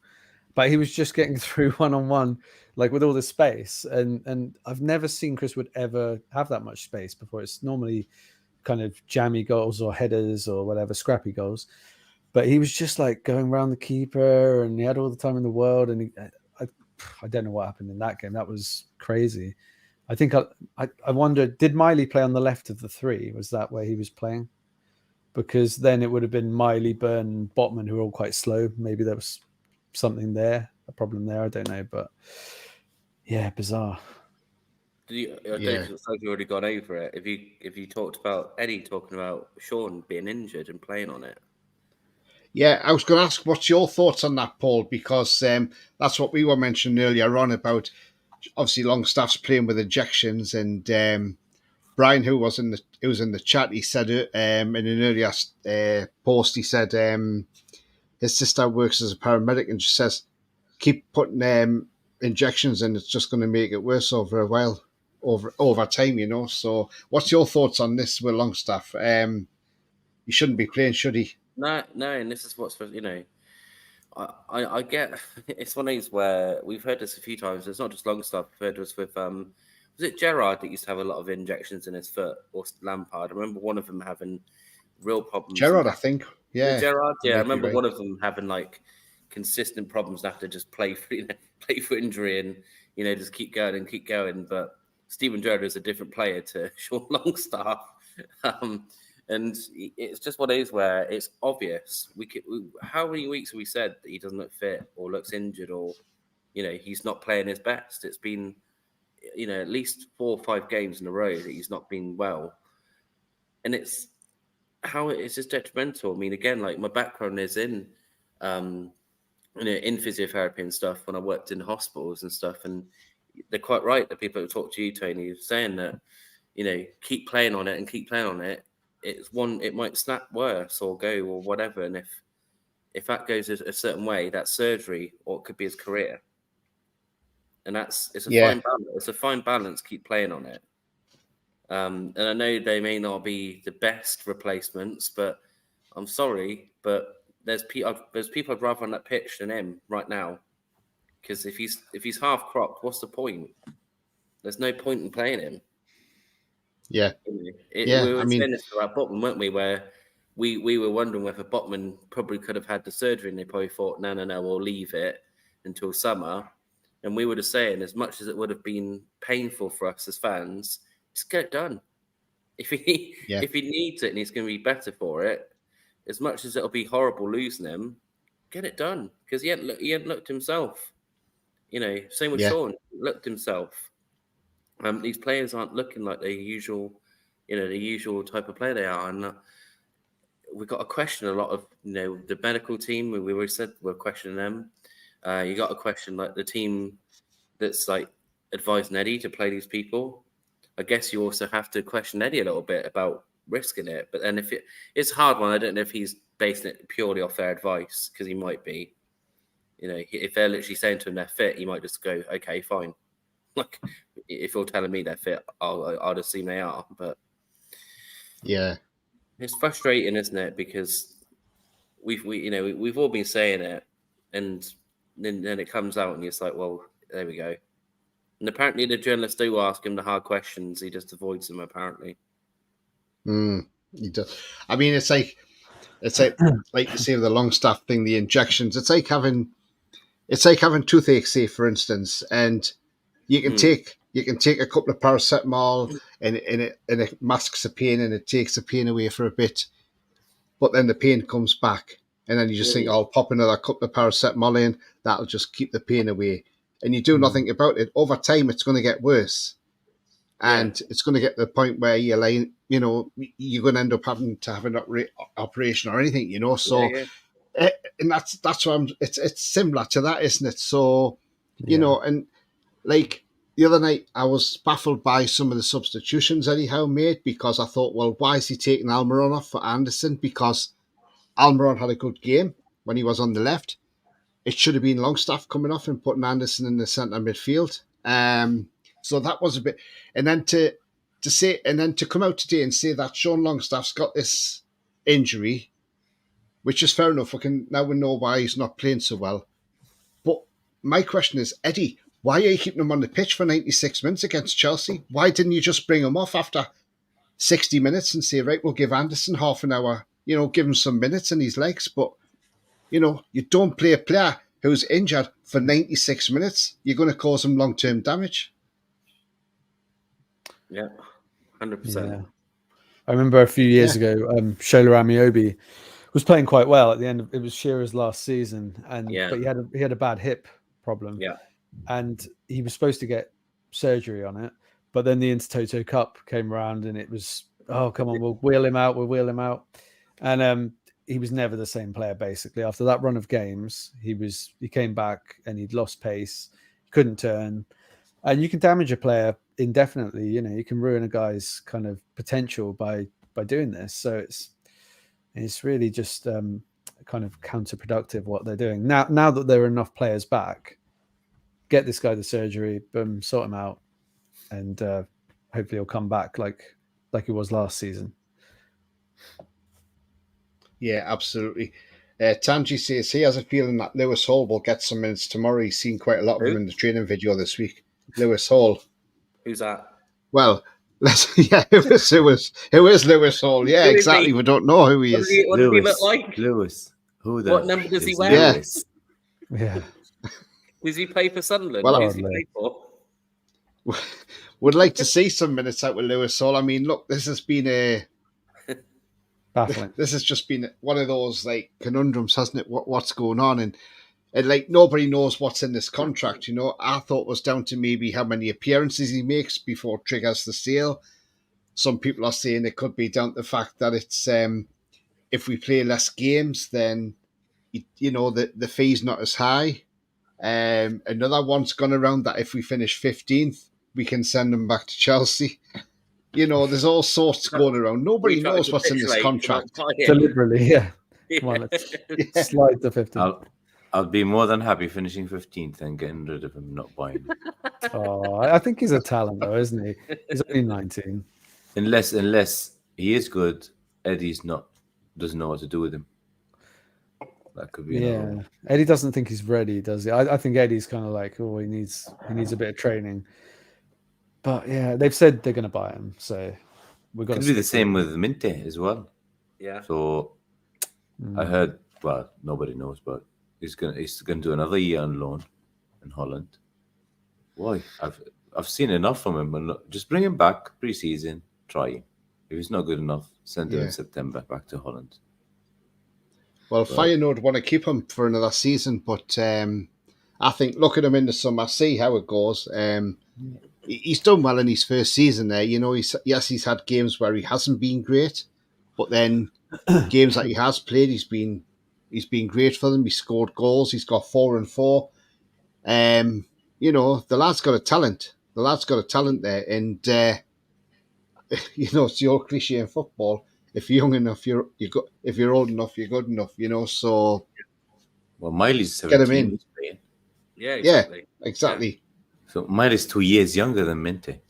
but he was just getting through one-on-one, like with all the space. And I've never seen Chris Wood ever have that much space before. It's normally kind of jammy goals or headers or whatever, scrappy goals. But he was just like going around the keeper, and he had all the time in the world. And I don't know what happened in that game. That was crazy. I think I wondered, did Miley play on the left of the three? Was that where he was playing? Because then it would have been Miley, Byrne, Botman, who are all quite slow. Maybe there was something there, a problem there. I don't know, but yeah, bizarre. I don't think you've already gone over it. If you talked about Eddie talking about Sean being injured and playing on it. Yeah, I was going to ask, what's your thoughts on that, Paul? Because that's what we were mentioning earlier on about obviously Longstaff's playing with injections, and Brian, who was in the chat, he said in an earlier post, he said his sister works as a paramedic, and she says keep putting injections in, it's just going to make it worse over a while, over time, you know. So, what's your thoughts on this with Longstaff? He shouldn't be playing, should he? No, and this is what's, you know, I get, it's one of these where we've heard this a few times. It's not just Longstaff. We've heard this with was it Gerrard that used to have a lot of injections in his foot, or Lampard? I remember one of them having real problems. Gerrard, I think. Yeah, Gerrard. Yeah, I remember right. one of them having like consistent problems and have to just play for injury and, you know, just keep going. But Steven Gerrard is a different player to Sean Longstaff. And it's just what it is where it's obvious. How many weeks have we said that he doesn't look fit or looks injured or, you know, he's not playing his best? It's been, you know, at least 4 or 5 games in a row that he's not been well. And it's just detrimental. I mean, again, like my background is in, you know, in physiotherapy and stuff when I worked in hospitals and stuff. And they're quite right. The people who talk to you, Tony, saying that, you know, keep playing on it. It might snap worse or go or whatever, and if that goes a certain way, that's surgery, or it could be his career, and it's a fine balance. It's a fine balance. Keep playing on it, and I know they may not be the best replacements, but I'm sorry, but there's people I'd rather on that pitch than him right now, because if he's half cropped, what's the point? There's no point in playing him. Yeah. We were saying this about Botman, weren't we? Where we were wondering whether Botman probably could have had the surgery, and they probably thought, no, we'll leave it until summer. And we were just saying, as much as it would have been painful for us as fans, just get it done. If he needs it and he's going to be better for it, as much as it'll be horrible losing him, get it done, because he hadn't looked himself. You know, same with Sean, he looked himself. These players aren't looking like the usual type of player they are, and we've got to question a lot of, you know, the medical team. We always said we're questioning them. You got to question like the team that's like advising Eddie to play these people. I guess you also have to question Eddie a little bit about risking it. But then it's a hard one. I don't know if he's basing it purely off their advice, because he might be. You know, if they're literally saying to him they're fit, he might just go, okay, fine. Like, if you're telling me they're fit, I'll assume they are. But yeah, it's frustrating, isn't it? Because we've all been saying it, and then it comes out, and it's like, well, there we go. And apparently, the journalists do ask him the hard questions. He just avoids them. Apparently, he does. I mean, it's like you say with the Longstaff thing, the injections. It's like having toothache, say, for instance, and you can take a couple of paracetamol and it masks the pain and it takes the pain away for a bit, but then the pain comes back, and then you just think, I'll pop another couple of paracetamol in, that'll just keep the pain away, and you do nothing about it. Over time, it's going to get worse, and it's going to get to the point where you're like, you know, you're going to end up having to have an operation or anything, you know. So, and that's why it's similar to that, isn't it? So, you know, and like the other night, I was baffled by some of the substitutions Eddie Howe made, because I thought, well, why is he taking Almiron off for Anderson? Because Almiron had a good game when he was on the left. It should have been Longstaff coming off and putting Anderson in the centre midfield. So that was a bit, and then to come out today and say that Sean Longstaff's got this injury, which is fair enough. Now we know why he's not playing so well. But my question is, Eddie, why are you keeping him on the pitch for 96 minutes against Chelsea? Why didn't you just bring him off after 60 minutes and say, right, we'll give Anderson half an hour, you know, give him some minutes in his legs? But, you know, you don't play a player who's injured for 96 minutes. You're going to cause him long-term damage. Yeah, 100%. Yeah. I remember a few years ago, Shola Amiobi was playing quite well at the end. It was Shearer's last season, but he had a bad hip problem. Yeah. And he was supposed to get surgery on it, but then the Intertoto Cup came around, and it was, oh, come on, we'll wheel him out. And he was never the same player, basically. After that run of games, he came back and he'd lost pace, couldn't turn. And you can damage a player indefinitely. You know, you can ruin a guy's kind of potential by doing this. So it's really just kind of counterproductive what they're doing. Now that there are enough players back, get this guy the surgery, boom, sort him out, and hopefully he'll come back like he was last season. Yeah, absolutely. Tanji says he has a feeling that Lewis Hall will get some minutes tomorrow. He's seen quite a lot of him in the training video this week. Lewis Hall. Who's that? Well, who is Lewis Hall? Yeah, exactly. We don't know who he is. What does he look like? Lewis. What number does he wear? Lewis? Yeah. Does he play for Sunderland? Well, Who's he play for? Would like to see some minutes out with Lewis Hall. I mean, look, this has just been one of those like conundrums, hasn't it? What's going on, and like nobody knows what's in this contract. You know, I thought it was down to maybe how many appearances he makes before it triggers the sale. Some people are saying it could be down to the fact that it's if we play less games, then you know the fee's not as high. Another one's gone around that if we finish 15th, we can send him back to Chelsea. You know, there's all sorts going around. Nobody knows what's in this contract. Deliberately, yeah. Come on, let's slide to 15. I'll be more than happy finishing 15th and getting rid of him, not buying him. Oh, I think he's a talent, though, isn't he? He's only 19. Unless he is good, Eddie's doesn't know what to do with him. That could be. Yeah, Eddie doesn't think he's ready, does he? I think Eddie's kind of like, oh, he needs a bit of training. But yeah, they've said they're going to buy him, so we've got. Could be the same with Minte as well. Yeah. So I heard. Well, nobody knows, but he's gonna do another year on loan in Holland. Why? I've seen enough from him. And just bring him back pre-season. Try him. If he's not good enough, send him in September back to Holland. Well, Feyenoord want to keep him for another season, but I think look at him in the summer, see how it goes. He's done well in his first season there. You know, he's had games where he hasn't been great, but then games that he has played, he's been great for them. He scored goals. He's got 4 and 4. You know, the lad's got a talent. The lad's got a talent there, and you know, it's the old cliche in football. If you're young enough, you're good. If you're old enough, you're good enough. You know, so well, Miley's 17. Get him in. Yeah, exactly. Yeah, exactly. Yeah. So Miley's 2 years younger than Minte.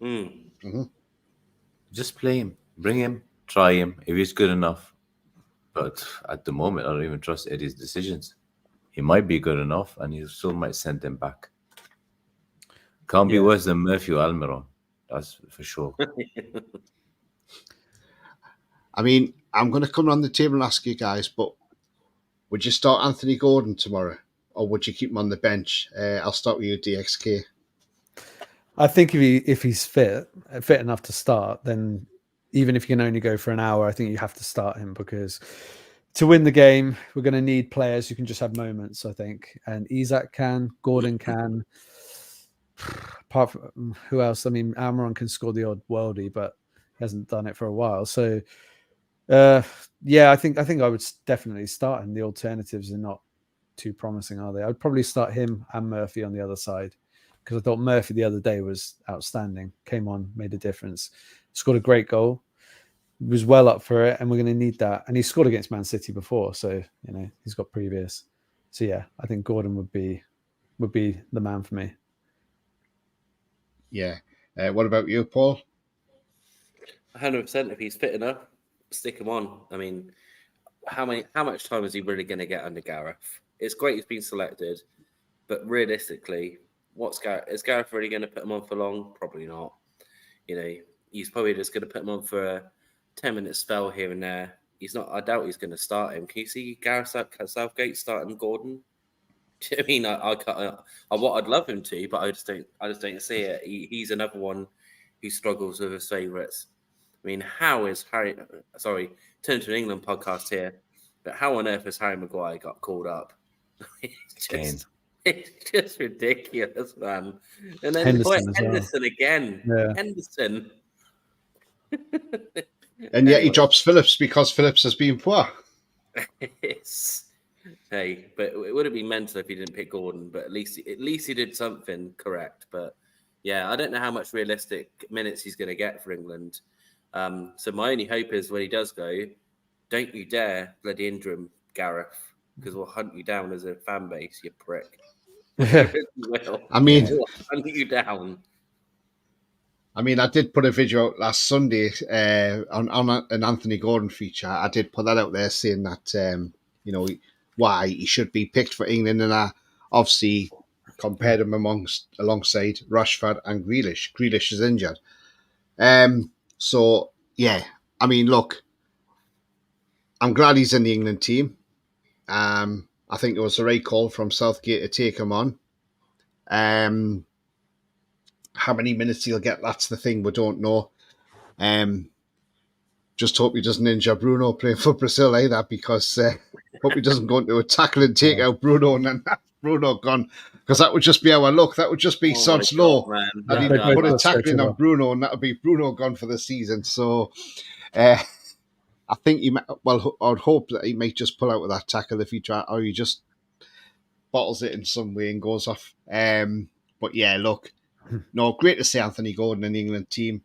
Mm-hmm. Just play him, bring him, try him if he's good enough. But at the moment, I don't even trust Eddie's decisions. He might be good enough, and he still might send him back. Can't be worse than Murphy or Almiron. That's for sure. I mean, I'm going to come around the table and ask you guys, but would you start Anthony Gordon tomorrow, or would you keep him on the bench? I'll start with you, DXK. I think if he's fit enough to start, then even if you can only go for an hour, I think you have to start him, because to win the game, we're going to need players who can just have moments, I think. And Isak can, Gordon can. Apart from who else? I mean, Almiron can score the odd worldie, but he hasn't done it for a while. So, I think I would definitely start him. The alternatives are not too promising, are they? I'd probably start him and Murphy on the other side, because I thought Murphy the other day was outstanding. Came on, made a difference, scored a great goal, was well up for it, and we're going to need that. And he scored against Man City before, so you know he's got previous. So yeah, I think Gordon would be the man for me. Yeah. What about you, Paul? 100%. If he's fit enough, stick him on. I mean, how much time is he really going to get under Gareth? It's great he's been selected, but realistically, is Gareth really going to put him on for long? Probably not. You know, he's probably just going to put him on for a 10-minute spell here and there. I doubt he's going to start him. Can you see Gareth Southgate starting Gordon? Do you know what I mean? I'd love him to, but I just don't see it. He's another one who struggles with his favourites. I mean, how is Harry? Sorry, turn to an England podcast here. But how on earth has Harry Maguire got called up? It's just ridiculous, man. And then Henderson again. Yeah. Henderson. And yet he drops Phillips because Phillips has been poor. Hey, but it would have been mental if he didn't pick Gordon. But at least he did something correct. But Yeah, I don't know how much realistic minutes he's going to get for England. So my only hope is when he does go, don't you dare bloody injure him, Gareth, because we'll hunt you down as a fan base, you prick. I mean, We'll hunt you down. I mean, I did put a video out last Sunday on an Anthony Gordon feature. I did put that out there saying that, why he should be picked for England. And I obviously compared him alongside Rashford and Grealish. Grealish is injured. So, yeah, I mean, look, I'm glad he's in the England team. I think it was the right call from Southgate to take him on. How many minutes he'll get, that's the thing we don't know. Just hope he doesn't injure Bruno playing for Brazil either, because hope he doesn't go into a tackle and take out Bruno and then Bruno gone, because that would just be our luck. That would just be sod's law. And he'd put a tackle in on Bruno, and that would be Bruno gone for the season. So I think I would hope that he might just pull out with that tackle if he try, or he just bottles it in some way and goes off. But yeah, look, no, great to see Anthony Gordon in the England team.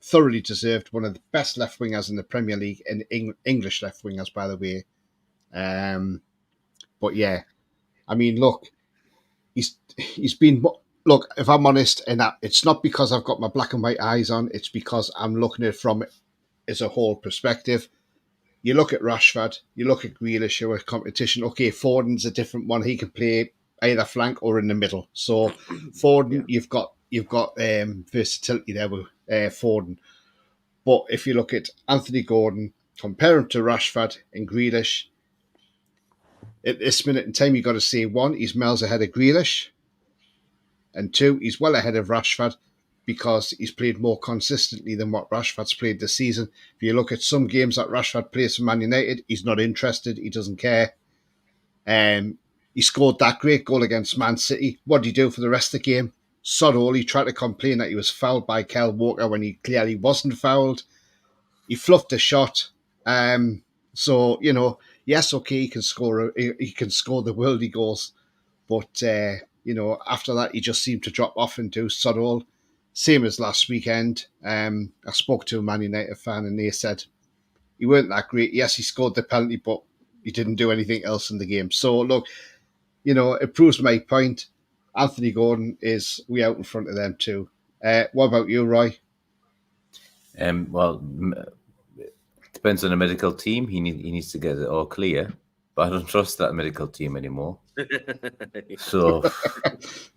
Thoroughly deserved, one of the best left wingers in the Premier League, and English left wingers, by the way. But yeah, I mean, look, he's been. Look, if I'm honest, and it's not because I've got my black and white eyes on. It's because I'm looking at it from as a whole perspective. You look at Rashford, you look at Grealish, who are competition. Okay, Foden's a different one. He can play either flank or in the middle. So Foden, you've got versatility there with Foden. But if you look at Anthony Gordon, compare him to Rashford and Grealish, at this minute in time, you've got to say, one, he's miles ahead of Grealish, and two, he's well ahead of Rashford because he's played more consistently than what Rashford's played this season. If you look at some games that Rashford plays for Man United, he's not interested. He doesn't care. He scored that great goal against Man City. What did he do for the rest of the game? Sod all. He tried to complain that he was fouled by Kyle Walker when he clearly wasn't fouled. He fluffed a shot. So, yes, okay, he can score the worldly goals. But, after that, he just seemed to drop off and do sod all. Same as last weekend. I spoke to a Man United fan and they said he weren't that great. Yes, he scored the penalty, but he didn't do anything else in the game. So, look, it proves my point. Anthony Gordon is way out in front of them too. What about you, Roy? Well, it depends on the medical team. He needs to get it all clear, but I don't trust that medical team anymore. So,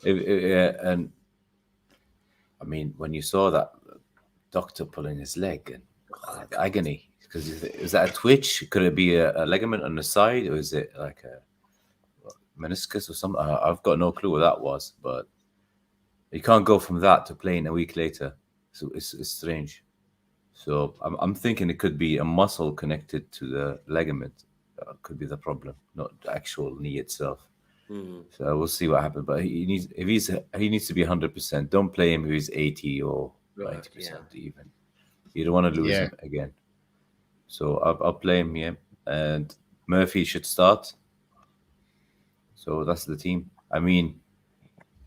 and I mean, when you saw that doctor pulling his leg and agony, because is that a twitch? Could it be a ligament on the side, or is it like a meniscus or something? I've got no clue what that was, but you can't go from that to playing a week later. So it's strange. So I'm thinking it could be a muscle connected to the ligament. Could be the problem, not the actual knee itself. So we'll see what happens. But he needs to be 100%. Don't play him if he's 80 or 90% even. You don't want to lose him again. So I'll play him here, and Murphy should start. So that's the team. I mean,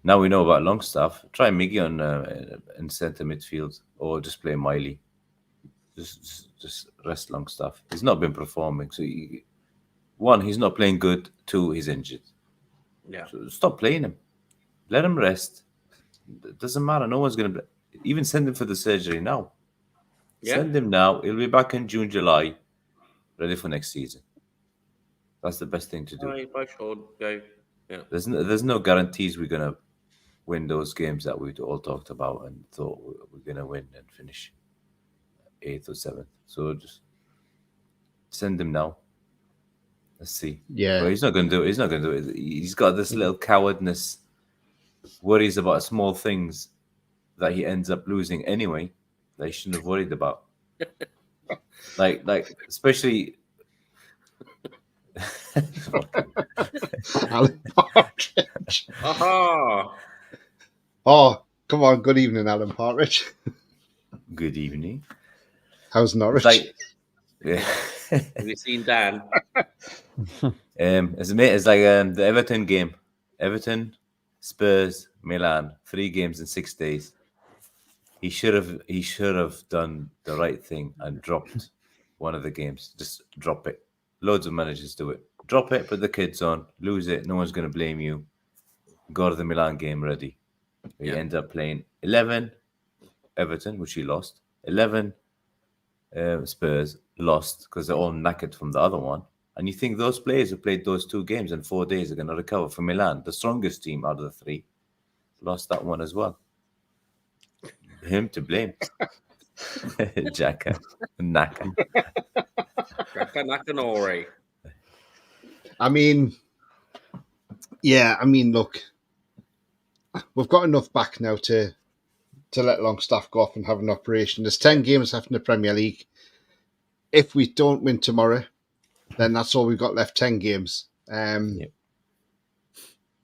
now we know about Longstaff. Try Miggy on in centre midfield, or just play Miley. Just rest Longstaff. He's not been performing. So one, he's not playing good. Two, he's injured. Yeah. So stop playing him. Let him rest. It doesn't matter. No one's gonna even send him for the surgery now. Yeah. Send him now. He'll be back in June, July, ready for next season. That's the best thing to do. By Sean, go. Yeah. There's no guarantees we're gonna win those games that we all talked about and thought we're gonna win and finish 8th or 7th. So just send him now. Let's see. Yeah, but he's not gonna do it. He's not gonna do it. He's got this little cowardness, worries about small things that he ends up losing anyway. That he shouldn't have worried about. like especially. Alan Partridge. Aha! Oh, come on. Good evening, Alan Partridge. Good evening. How's Norwich? Yeah. Have you seen Dan? It's like the Everton game. Everton Spurs, Milan, 3 games in 6 days. He should have done the right thing and dropped one of the games. Just drop it. Loads of managers do it. Drop it, put the kids on, lose it. No one's going to blame you. Go to the Milan game ready. He ended up playing 11 Everton, which he lost. 11 Spurs lost because they're all knackered from the other one. And you think those players who played those 2 games in 4 days are going to recover from Milan, the strongest team out of the 3, lost that one as well. Him to blame. Jacka. Naka. Jacka Nakanori. I mean, look, we've got enough back now to let Longstaff go off and have an operation. There's 10 games left in the Premier League. If we don't win tomorrow, then that's all we've got left, 10 games.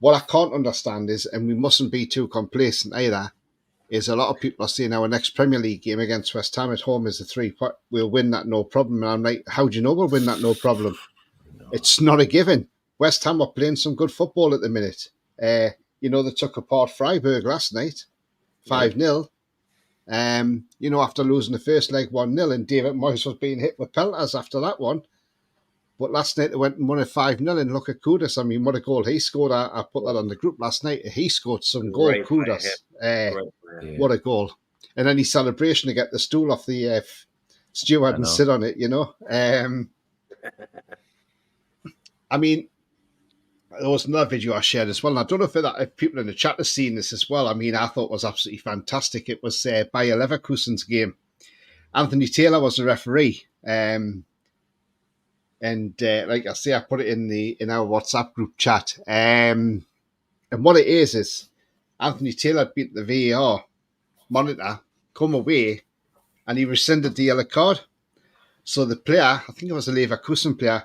What I can't understand is, and we mustn't be too complacent either, is a lot of people are saying our next Premier League game against West Ham at home is a 3-point. We'll win that no problem. And I'm like, how do you know we'll win that no problem? No. It's not a given. West Ham are playing some good football at the minute. They took apart Freiburg last night, 5-0. After losing the first leg 1-0, and David Moyes was being hit with pelters after that one. But last night they went and won it 5-0, and look at Kudus. I mean, what a goal he scored. I put that on the group last night. He scored some goal, Kudus. What a goal. And any celebration to get the stool off the steward and sit on it, I mean, there was another video I shared as well, and I don't know if people in the chat have seen this as well. I mean, I thought it was absolutely fantastic. It was Bayer Leverkusen's game. Anthony Taylor was the referee. And like I say, I put it in our WhatsApp group chat. And what it is Anthony Taylor beat the VAR monitor, come away, and he rescinded the yellow card. So the player, I think it was a Leverkusen player,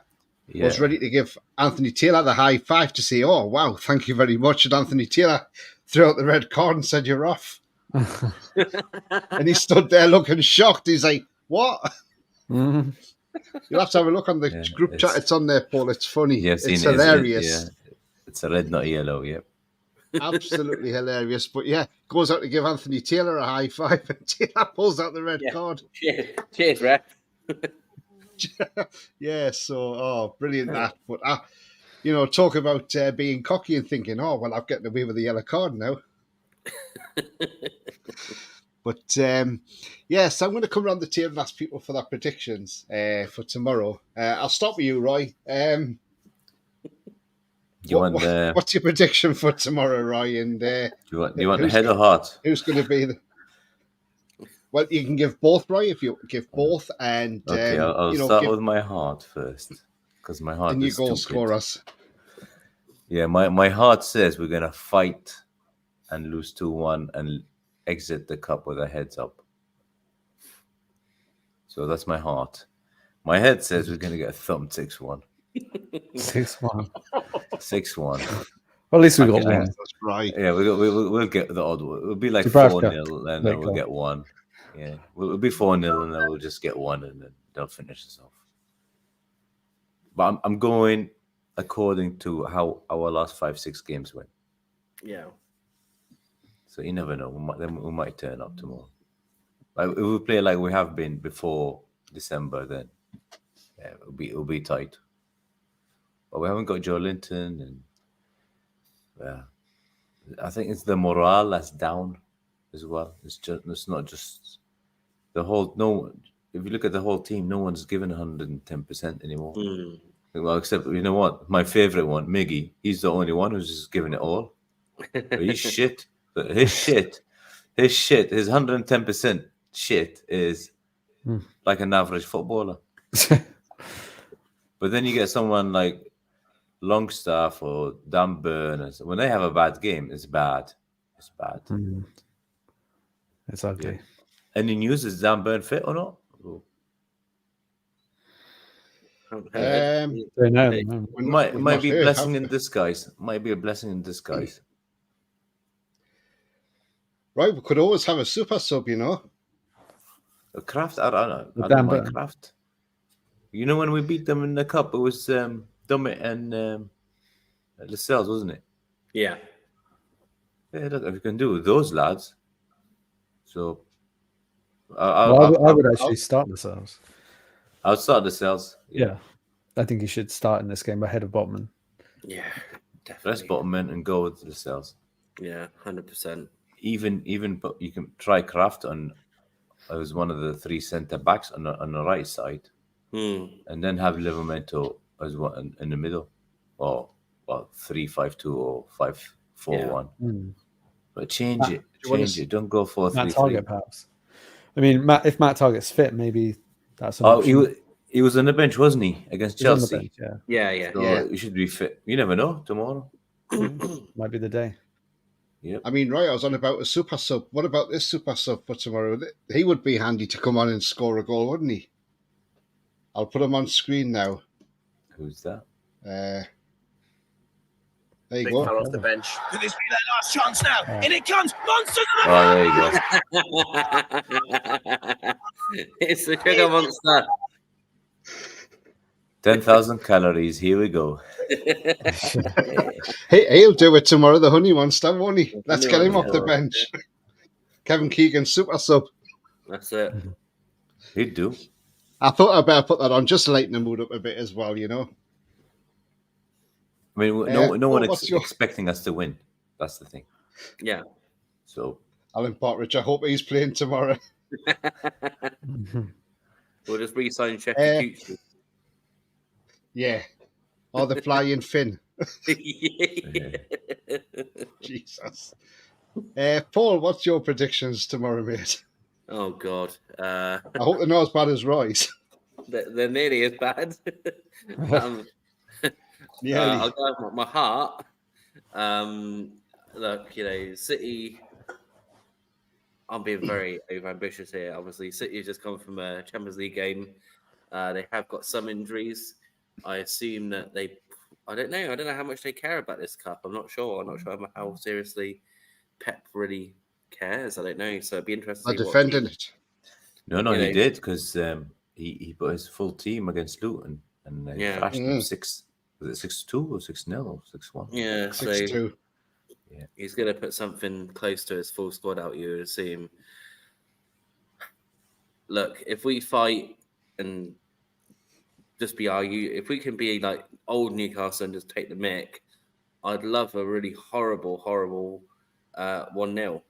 was ready to give Anthony Taylor the high five to say, "Oh, wow, thank you very much." And Anthony Taylor threw out the red card and said, "You're off." And he stood there looking shocked. He's like, "What?" Mm-hmm. You'll have to have a look on the group chat. It's on there, Paul. It's funny. It's hilarious. It's a red, not yellow. Yep. Absolutely hilarious. But goes out to give Anthony Taylor a high five, and Taylor pulls out the red card. Cheers, ref. Brilliant that. But talk about being cocky and thinking, "Oh, well, I'm getting away with the yellow card now." But so I'm going to come around the table and ask people for their predictions for tomorrow. I'll start with you, Roy. What's your prediction for tomorrow, Roy? And do you want the head or heart? Who's going to be the? Well, you can give both, Roy, if you give both. And okay, I'll start with my heart first, because my heart. And you is goal stupid. scorers. Yeah, my heart says we're gonna fight and lose 2-1 and exit the cup with our heads up. So that's my heart. My head says we're gonna get thumped 6-1. 6-1. 6-1. Well, at least we got one. That's right. Yeah, we'll get the odd one. It'll be like 4-0, and then we'll get one. Yeah, we'll be 4-0, and then we'll just get one, and then they'll finish us off. But I'm going according to how our last 5-6 games went. Yeah. So you never know. We might turn up tomorrow. Like if we play like we have been before December, then it'll be tight. But we haven't got Joe Linton, and I think it's the morale that's down as well. It's not just the whole. No, if you look at the whole team, no one's given 110% anymore. Mm. Well, except you know what, my favorite one, Miggy. He's the only one who's just giving it all. But he's shit. But his 110% shit is like an average footballer. But then you get someone like Longstaff or Dan Burn. When they have a bad game, it's bad. It's bad. Mm. It's ugly. Yeah. Any news? Is Dan Burn fit or not? Might be a blessing in disguise. Might be a blessing in disguise. Right, we could always have a super sub, A Kraft, I don't mind Kraft. You know when we beat them in the cup, it was Dummett and Lascelles, wasn't it? Yeah. Yeah, look, if you can do those lads, so I would actually start Lascelles. I'll start the cells. Yeah. I think he should start in this game ahead of Botman. Yeah, Let's definitely. bottom in and go with the cells. Yeah, 100%. Even but you can try Kraft on as one of the three centre backs on the right side, and then have Livramento as one in the middle, or 3-5-2 or 5-4-1. But change it. Don't go 4-3-3. Matt Target, perhaps. I mean, if Matt Target's fit, maybe that's an Oh, option. he was on the bench, wasn't he, against He's on the Chelsea? bench, Yeah. So he should be fit. You never know. Tomorrow. Might be the day. Yep. I mean, right, I was on about a super sub. What about this super sub for tomorrow? He would be handy to come on and score a goal, wouldn't he? I'll put him on screen now. Who's that? There you Big go. fella off the bench. Could this be their last chance now? In it comes. Monsters of Oh, there you go. It's the sugar monster. 10,000 calories. Here we go. He'll do it tomorrow, the honey monster, won't he? Let's Honey get him monster. off the bench. Kevin Keegan, super sub. That's it. He'd do. I thought I'd better put that on, just to lighten the mood up a bit as well, you know. I mean, no one what's your- expecting us to win. That's the thing. Yeah. So Alan Partridge, I hope he's playing tomorrow. We'll just re-sign Sheffield Future. Yeah. Or the flying Finn. Yeah. Jesus. Paul, what's your predictions tomorrow, mate? Oh God. I hope they're not as bad as Roy's. They're nearly as bad. Nearly. I'll go with my heart. Look, City. I'm being very over-ambitious here. Obviously, City have just come from a Champions League game. They have got some injuries. I assume that I don't know how much they care about this cup. I'm not sure how seriously Pep really cares. I don't know. So it'd be interesting. They're defending it. no, he did, because he put his full team against Luton and they thrashed them 6. Was it 6-2 or 6-0 or 6-1? Yeah, 6-2. Yeah, he's going to put something close to his full squad out. You would assume. Look, if we fight and just be if we can be like old Newcastle and just take the mick, I'd love a really horrible 1-0.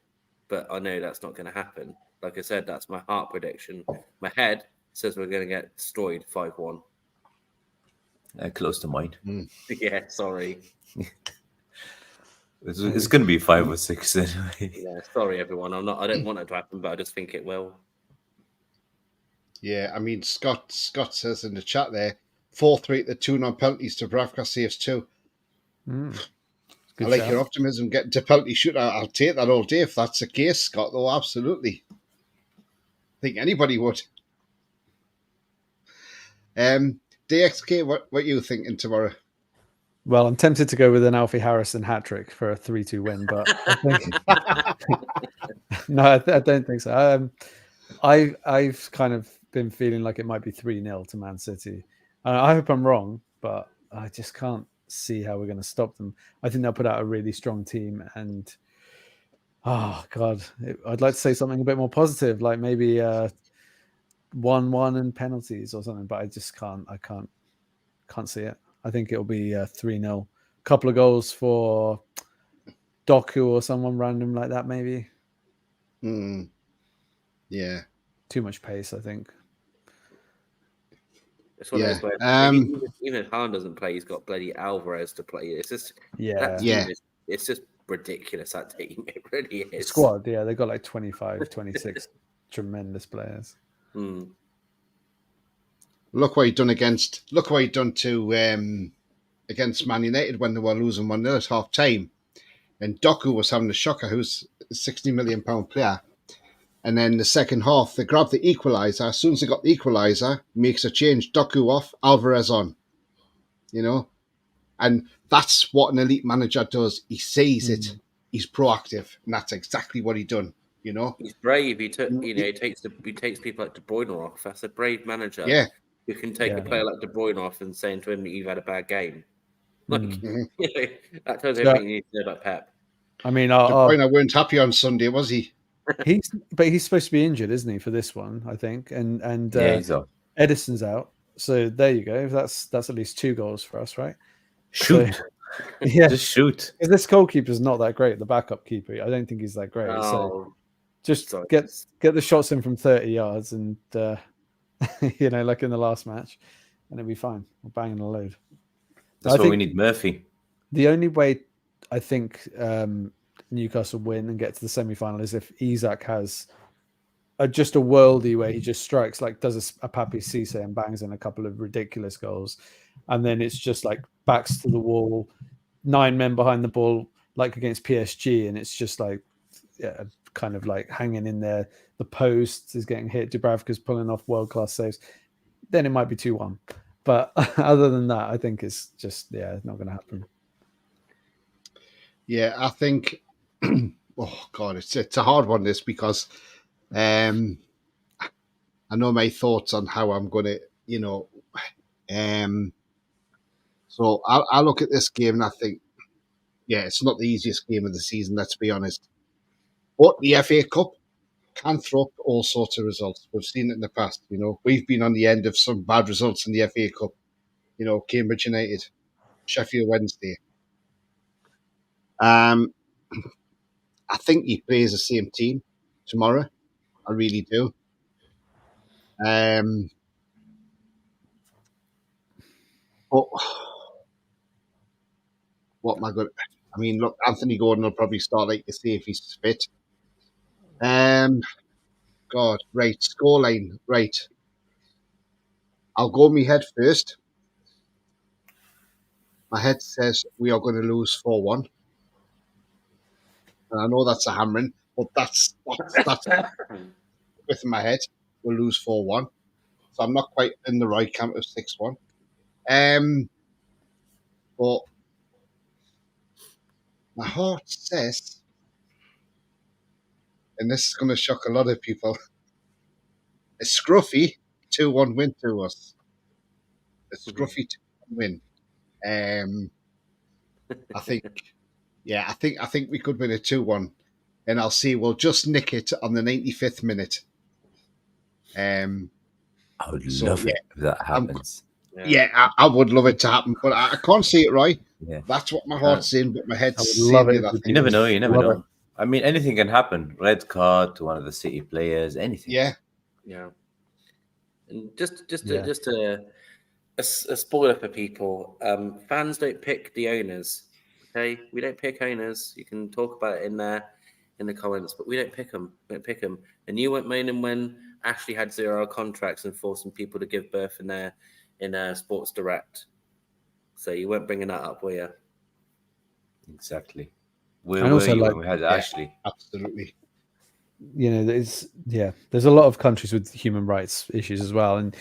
But I know that's not going to happen. Like I said, that's my heart prediction. My head says we're going to get destroyed 5-1. Close to mine. Yeah, sorry. It's going to be 5 or 6 anyway. Yeah, sorry everyone. I don't want it to happen, but I just think it will. Yeah, I mean, Scott says in the chat there, 4-3 the 2 non-penalties to Bravka saves 2. I like your optimism getting to penalty shootout. I'll take that all day if that's the case, Scott, though, absolutely. I think anybody would. DXK, what are you thinking tomorrow? Well, I'm tempted to go with an Alfie Harrison hat-trick for a 3-2 win, but I think... no, I don't think so. I've kind of been feeling like it might be 3-0 to Man City. I hope I'm wrong, but I just can't see how we're going to stop them. I think they'll put out a really strong team, and oh God, I'd like to say something a bit more positive, like maybe 1-1 and penalties or something, but I just can't. I can't see it. I think it'll be 3-0. A couple of goals for Doku or someone random like that, maybe. Yeah. Too much pace, I think. It's one of those where even if Hahn doesn't play, he's got bloody Alvarez to play. It's just it's just ridiculous, that team. It really is. Squad, yeah, they've got like 25, 26 tremendous players. Look what he done to against Man United when they were losing 1-0 at half time. And Doku was having a shocker, who's a £60 million player. And then the second half, they grabbed the equaliser. As soon as they got the equaliser, makes a change. Doku off, Alvarez on. You know? And that's what an elite manager does. He sees it. He's proactive. And that's exactly what he done. You know? He's brave. He took, he takes people like De Bruyne off. That's a brave manager. Yeah. You can take a player like De Bruyne off and saying to him that you've had a bad game. Like, that tells everything you need to know about Pep. I mean, De Bruyne weren't happy on Sunday, was he? he's supposed to be injured, isn't he, for this one? I think, and he's up. Edison's out. So there you go. That's at least 2 goals for us, right? Shoot. So, yeah, Just shoot. because this goalkeeper's not that great. The backup keeper, I don't think he's that great. So Oh, just sorry. get the shots in from 30 yards, and like in the last match, and it'll be fine. We're banging a load. That's why we need Murphy. The only way I think Newcastle win and get to the semi-final is if Isak has just a worldie where he just strikes, like does a Papi Cisse and bangs in a couple of ridiculous goals, and then it's just like backs to the wall, 9 men behind the ball, like against PSG, and it's just like kind of like hanging in there. The post is getting hit. Dubravka's pulling off world-class saves. Then it might be 2-1. But other than that, I think it's just not going to happen. Yeah, I think. Oh God, it's a hard one. This because I know my thoughts on how I'm going to, So I look at this game and I think, it's not the easiest game of the season. Let's be honest. But the FA Cup can throw up all sorts of results. We've seen it in the past. We've been on the end of some bad results in the FA Cup. Cambridge United, Sheffield Wednesday. I think he plays the same team tomorrow. I really do. But what am I going? I mean, look, Anthony Gordon will probably start, like you say, if he's fit. God, right, scoreline, right. I'll go my head first. My head says we are going to lose 4-1. And I know that's a hammering, but that's with my head. We'll lose 4-1. So I'm not quite in the right camp of 6-1. But my heart says, and this is going to shock a lot of people, a scruffy 2-1 win to us. A scruffy 2-1 win. I think we could win a 2-1, and I'll see. We'll just nick it on the 95th minute. I would love it if that happens. I would love it to happen, but I can't see it right. Yeah. That's what my heart's saying, but my head's I would love saying it. You never know. You never Love know. it. I mean, anything can happen. Red card to one of the City players. Anything. Yeah. And just a spoiler for people. Fans don't pick the owners. Okay, we don't pick owners. You can talk about it in the comments, but we don't pick them. And you weren't moaning when Ashley had 0 contracts and forcing people to give birth in Sports Direct. So you weren't bringing that up, were you? Exactly. Where And were also, you like- when we had Ashley? Absolutely. There's a lot of countries with human rights issues as well, and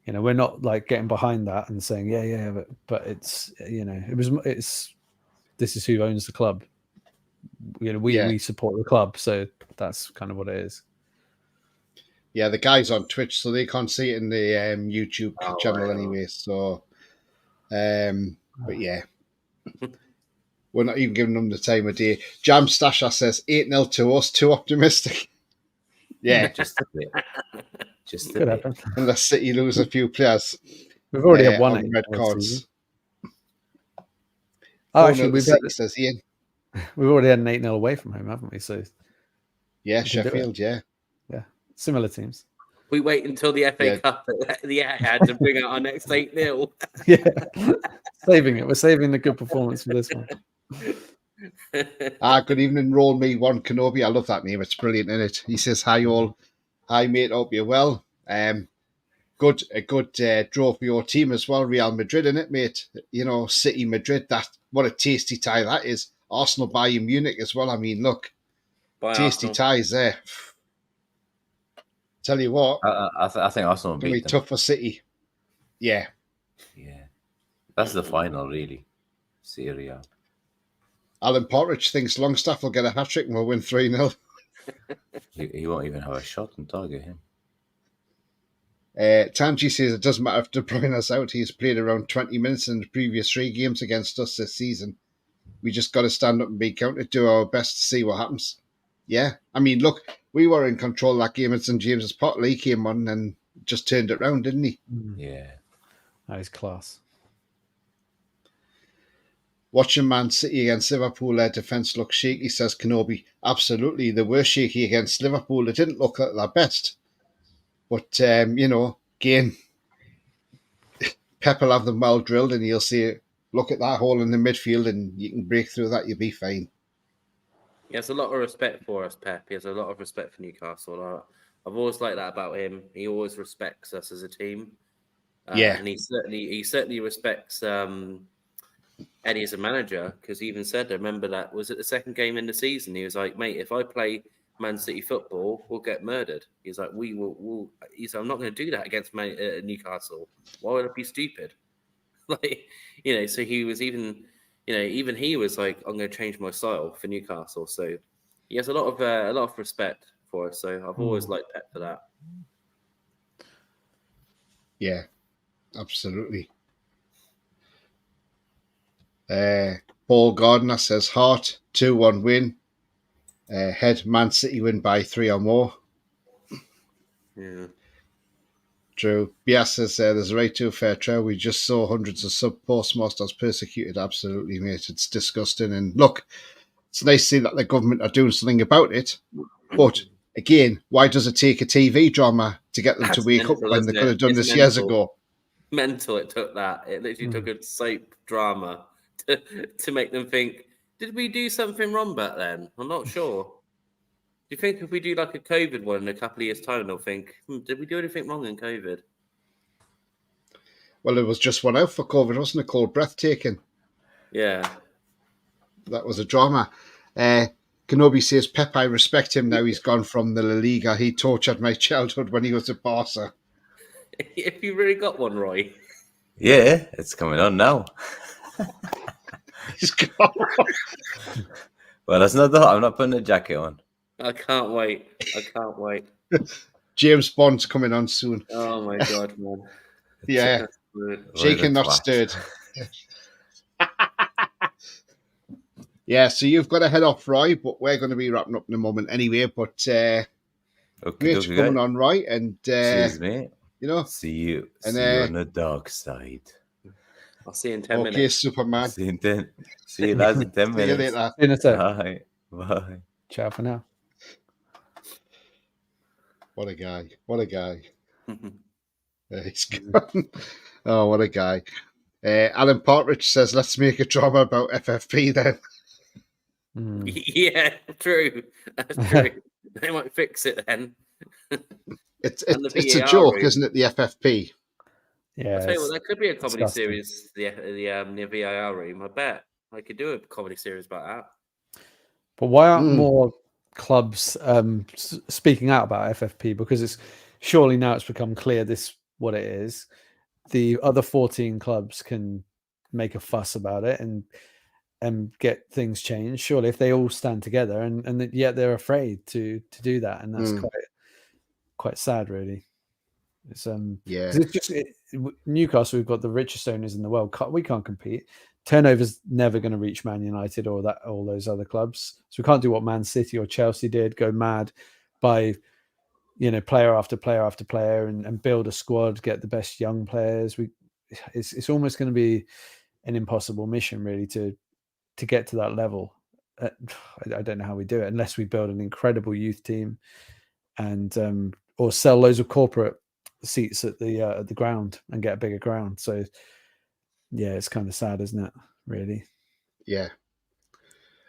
we're not like getting behind that and saying but it's this is who owns the club. We support the club, so that's kind of what it is. Yeah, the guys on Twitch, so they can't see it in the YouTube channel anyway. So, but yeah, we're not even giving them the time of day. Jam Stasher says 8-0 to us. Too optimistic. Yeah, Just a bit. Just a Could bit. happen. unless City lose a few players. We've already had one on red this cards. season. Oh, actually, we've City, says Ian. already had an 8-0 away from home, haven't we? So Yeah, we can do it. Sheffield. Yeah. Similar teams. We wait until the FA Cup at the Etihad to bring out our next 8-0. Yeah, saving it. We're saving the good performance for this one. Good evening, Roll Me One Kenobi. I love that name. It's brilliant, isn't it? He says, "Hi all, hi mate. Hope you're well. A good draw for your team as well. Real Madrid, in it, mate. City Madrid. What a tasty tie that is. Arsenal, Bayern Munich as well. I mean, look, tasty ties there. Tell you what, I think Arsenal will it's gonna be beat them. tough for City. Yeah, Yeah, that's the final, really. Syria. Alan Partridge thinks Longstaff will get a hat trick and we'll win 3-0. He won't even have a shot on target. Him. Tanji says it doesn't matter if De Bruyne's out. He's played around 20 minutes in the previous 3 games against us this season. We just got to stand up and be counted, do our best to see what happens. Yeah. I mean, look, we were in control of that game at St James's Park. Lee came on and just turned it around, didn't he? Yeah. That is class. Watching Man City against Liverpool, their defence looks shaky, says Kenobi. Absolutely, they were shaky against Liverpool. They didn't look at their best. But, again, Pep will have them well drilled and he'll say, look at that hole in the midfield and you can break through that, you'll be fine. He has a lot of respect for us, Pep. He has a lot of respect for Newcastle. I've always liked that about him. He always respects us as a team. Yeah. And he certainly respects Eddie as a manager, because he even said, I remember that, was it the second game in the season? He was like, mate, if I play Man City football, we'll get murdered. He's like, he's like, I'm not going to do that against Newcastle. Why would I be stupid? Like, so he was even he was like, I'm going to change my style for Newcastle. So he has a lot of respect for us. So I've always liked Pep for that. Yeah, absolutely. Paul Gardner says Hart 2-1 win. Head Man City win by 3 or more. Yeah. True. Bias says there's a right to a fair trial. We just saw hundreds of sub-postmasters persecuted. Absolutely, mate. It's disgusting. And look, it's nice to see that the government are doing something about it. But again, why does it take a TV drama to get them That's to wake mental, up when they isn't could have it? done It's this years mental. ago? Mental, it took that. It literally took a soap drama to make them think, did we do something wrong back then? I'm not sure. Do you think if we do like a COVID one in a couple of years' time, they'll think, did we do anything wrong in COVID? Well, it was just one out for COVID, wasn't it? Called Breathtaking. Yeah. That was a drama. Kenobi says, Pep, I respect him now. He's gone from the La Liga. He tortured my childhood when he was at Barca. If you really got one, Roy. Yeah, it's coming on now. He's gone. Well, that's not I'm not putting a jacket on. I can't wait. James Bond's coming on soon. Oh my God, man. Yeah. Shaken, not stirred. Yeah, so you've got to head off, Roy, but we're going to be wrapping up in a moment anyway. But great for coming on, Roy. And cheers, mate. See you on the dark side. I'll see you in 10 minutes. Okay, Superman. See you lads in 10 minutes. See you later. See you in a sec. Bye. Ciao for now. What a guy. He's gone. Oh, what a guy. Alan Partridge says, let's make a drama about FFP then. Yeah, true. That's true. They might fix it then. It's a joke, isn't it, the FFP? Yeah. I'll tell you what, that could be a comedy disgusting. series, the VAR room. I bet I could do a comedy series about that. But why aren't more clubs speaking out about FFP? Because it's surely now it's become clear this what it is. The other 14 clubs can make a fuss about it and get things changed. Surely, if they all stand together, and yet they're afraid to do that, and that's quite sad, really. It's it's just Newcastle. We've got the richest owners in the world. We can't compete. Turnover's never going to reach Man United or all those other clubs. So we can't do what Man City or Chelsea did, go mad by player after player after player and build a squad, get the best young players. It's almost going to be an impossible mission, really, to get to that level. I don't know how we do it unless we build an incredible youth team and or sell loads of corporate seats at the ground and get a bigger ground. So yeah, it's kind of sad, isn't it? Really? Yeah.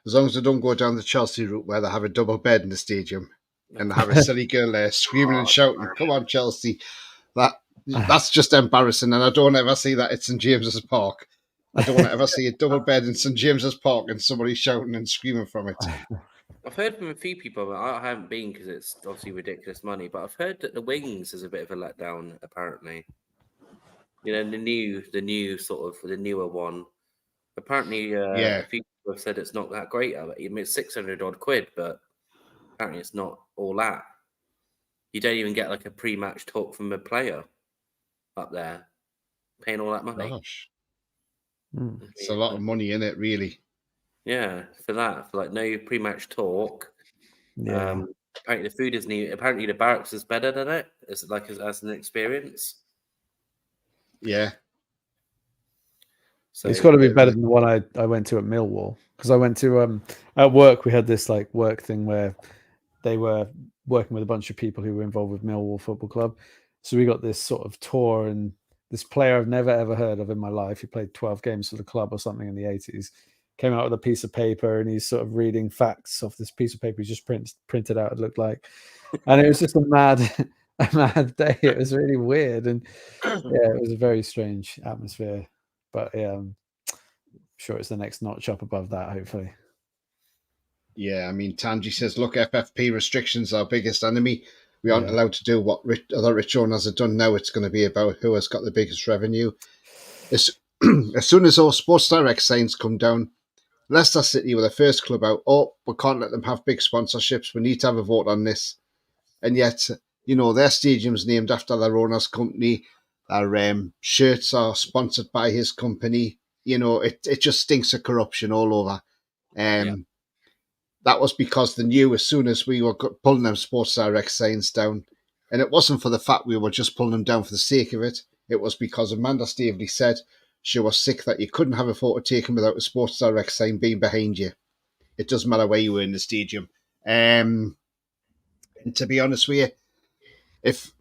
As long as they don't go down the Chelsea route where they have a double bed in the stadium and they have a silly girl there screaming and shouting, "Come on, Chelsea!" That's just embarrassing, and I don't ever see that at St James's Park. I don't want to ever see a double bed in St James's Park and somebody shouting and screaming from it. I've heard from a few people, but I haven't been because it's obviously ridiculous money. But I've heard that the Wings is a bit of a letdown, apparently. The new sort of the newer one. Apparently, a few people have said it's not that great. I mean, it's 600 odd quid, but apparently it's not all that. You don't even get like a pre-match talk from a player up there, paying all that money. Gosh, it's a lot of money in it, really. Yeah, for like no pre-match talk. Yeah. Apparently the food isn't. Apparently the barracks is better than it. It's like as an experience. Yeah. So It's got to be better the- than the one I went to at Millwall, because I went to at work. We had this like work thing where they were working with a bunch of people who were involved with Millwall Football Club. So we got this sort of tour, and this player I've never ever heard of in my life, he played 12 games for the club or something in the 80s, came out with a piece of paper, and he's sort of reading facts off this piece of paper he just printed out, it looked like. And it was just a mad day. It was really weird, and yeah, it was a very strange atmosphere. But yeah, I'm sure it's the next notch up above that, hopefully. yeah, I mean, Tanji says, look, FFP restrictions are our biggest enemy. We aren't Yeah. allowed to do what other rich owners have done now. It's going to be about who has got the biggest revenue. As soon as all Sports Direct signs come down, Leicester City were the first club out. Oh, we can't let them have big sponsorships. We need to have a vote on this. And yet, their stadium's named after their owner's company. Their shirts are sponsored by his company. It just stinks of corruption all over. That was because they knew as soon as we were pulling them Sports Direct signs down, and it wasn't for the fact we were just pulling them down for the sake of it. It was because Amanda Staveley said she was sick that you couldn't have a photo taken without a Sports Direct sign being behind you. It doesn't matter where you were in the stadium. And to be honest with you, if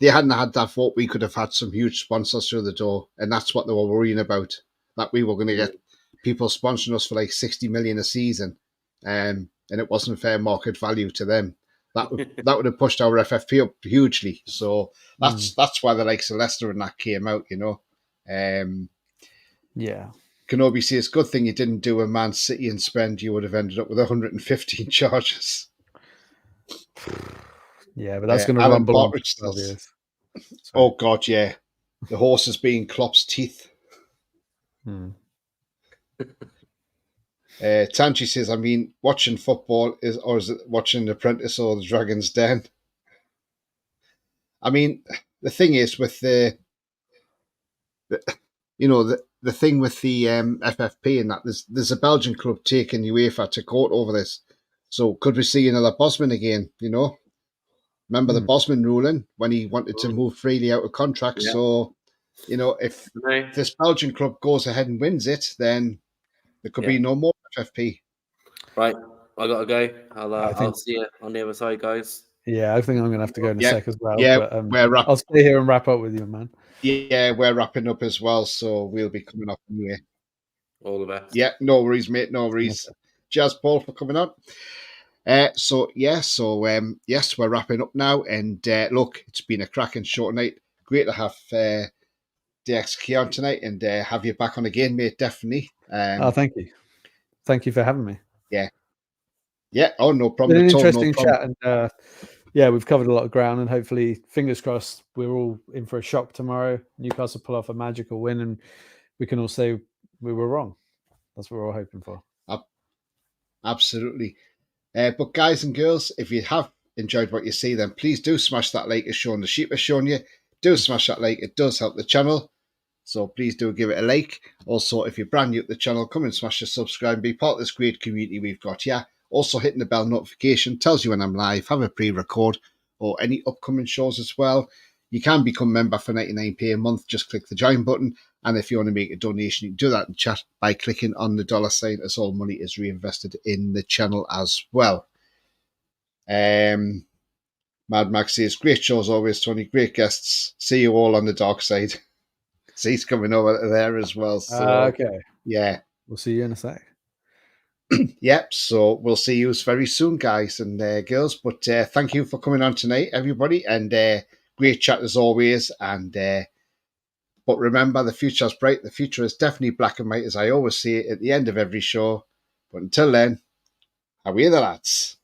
they hadn't had that vote, we could have had some huge sponsors through the door, and that's what they were worrying about, that we were going to get people sponsoring us for like 60 million a season, and it wasn't fair market value to them. That would have pushed our FFP up hugely. So that's why the likes of Leicester and that came out, Yeah. Kenobi says, good thing you didn't do a Man City and spend, you would have ended up with 115 charges. Yeah, but that's going to Alan rumble on for Partridge 12 says, years. oh God, yeah. The horse is being Klopp's teeth. Tanchi says, I mean, watching football is it watching The Apprentice or The Dragon's Den? I mean, the thing is with the thing with the FFP and that there's a Belgian club taking UEFA to court over this. So could we see another Bosman again? Remember the Bosman ruling when he wanted to move freely out of contract? Yeah. So if this Belgian club goes ahead and wins it, then there could be no more FFP. Right, I gotta go. I'll see you on the other side, guys. Yeah, I think I'm going to have to go in a sec as well. Yeah, but I'll stay here and wrap up with you, man. Yeah, we're wrapping up as well, so we'll be coming up anyway. All the best. Yeah, no worries, mate. No worries. Cheers, Paul, for coming on. Yes, we're wrapping up now. And look, it's been a cracking show tonight. Great to have DXK on tonight and have you back on again, mate. Definitely. Thank you. Thank you for having me. Yeah. Yeah. Oh, no problem. It's been an at all. interesting chat, and yeah, we've covered a lot of ground, and hopefully, fingers crossed, we're all in for a shock tomorrow. Newcastle pull off a magical win, and we can all say we were wrong. That's what we're all hoping for. Absolutely. But guys and girls, if you have enjoyed what you see, then please do smash that like as Sean the Sheep has shown you. Do smash that like. It does help the channel. So please do give it a like. Also, if you're brand new to the channel, come and smash the subscribe and be part of this great community we've got here. Also, hitting the bell notification tells you when I'm live, have a pre-record, or any upcoming shows as well. You can become a member for 99p a month. Just click the join button. And if you want to make a donation, you can do that in chat by clicking on the $sign, as all money is reinvested in the channel as well. Mad Max says, great show as always, Tony. Great guests. See you all on the dark side. So he's coming over there as well. So, okay. Yeah. We'll see you in a sec. Yep. So we'll see you very soon, guys and girls. But thank you for coming on tonight, everybody. And great chat as always. And but remember, the future's bright. The future is definitely black and white, as I always say it at the end of every show. But until then, how are you, the lads?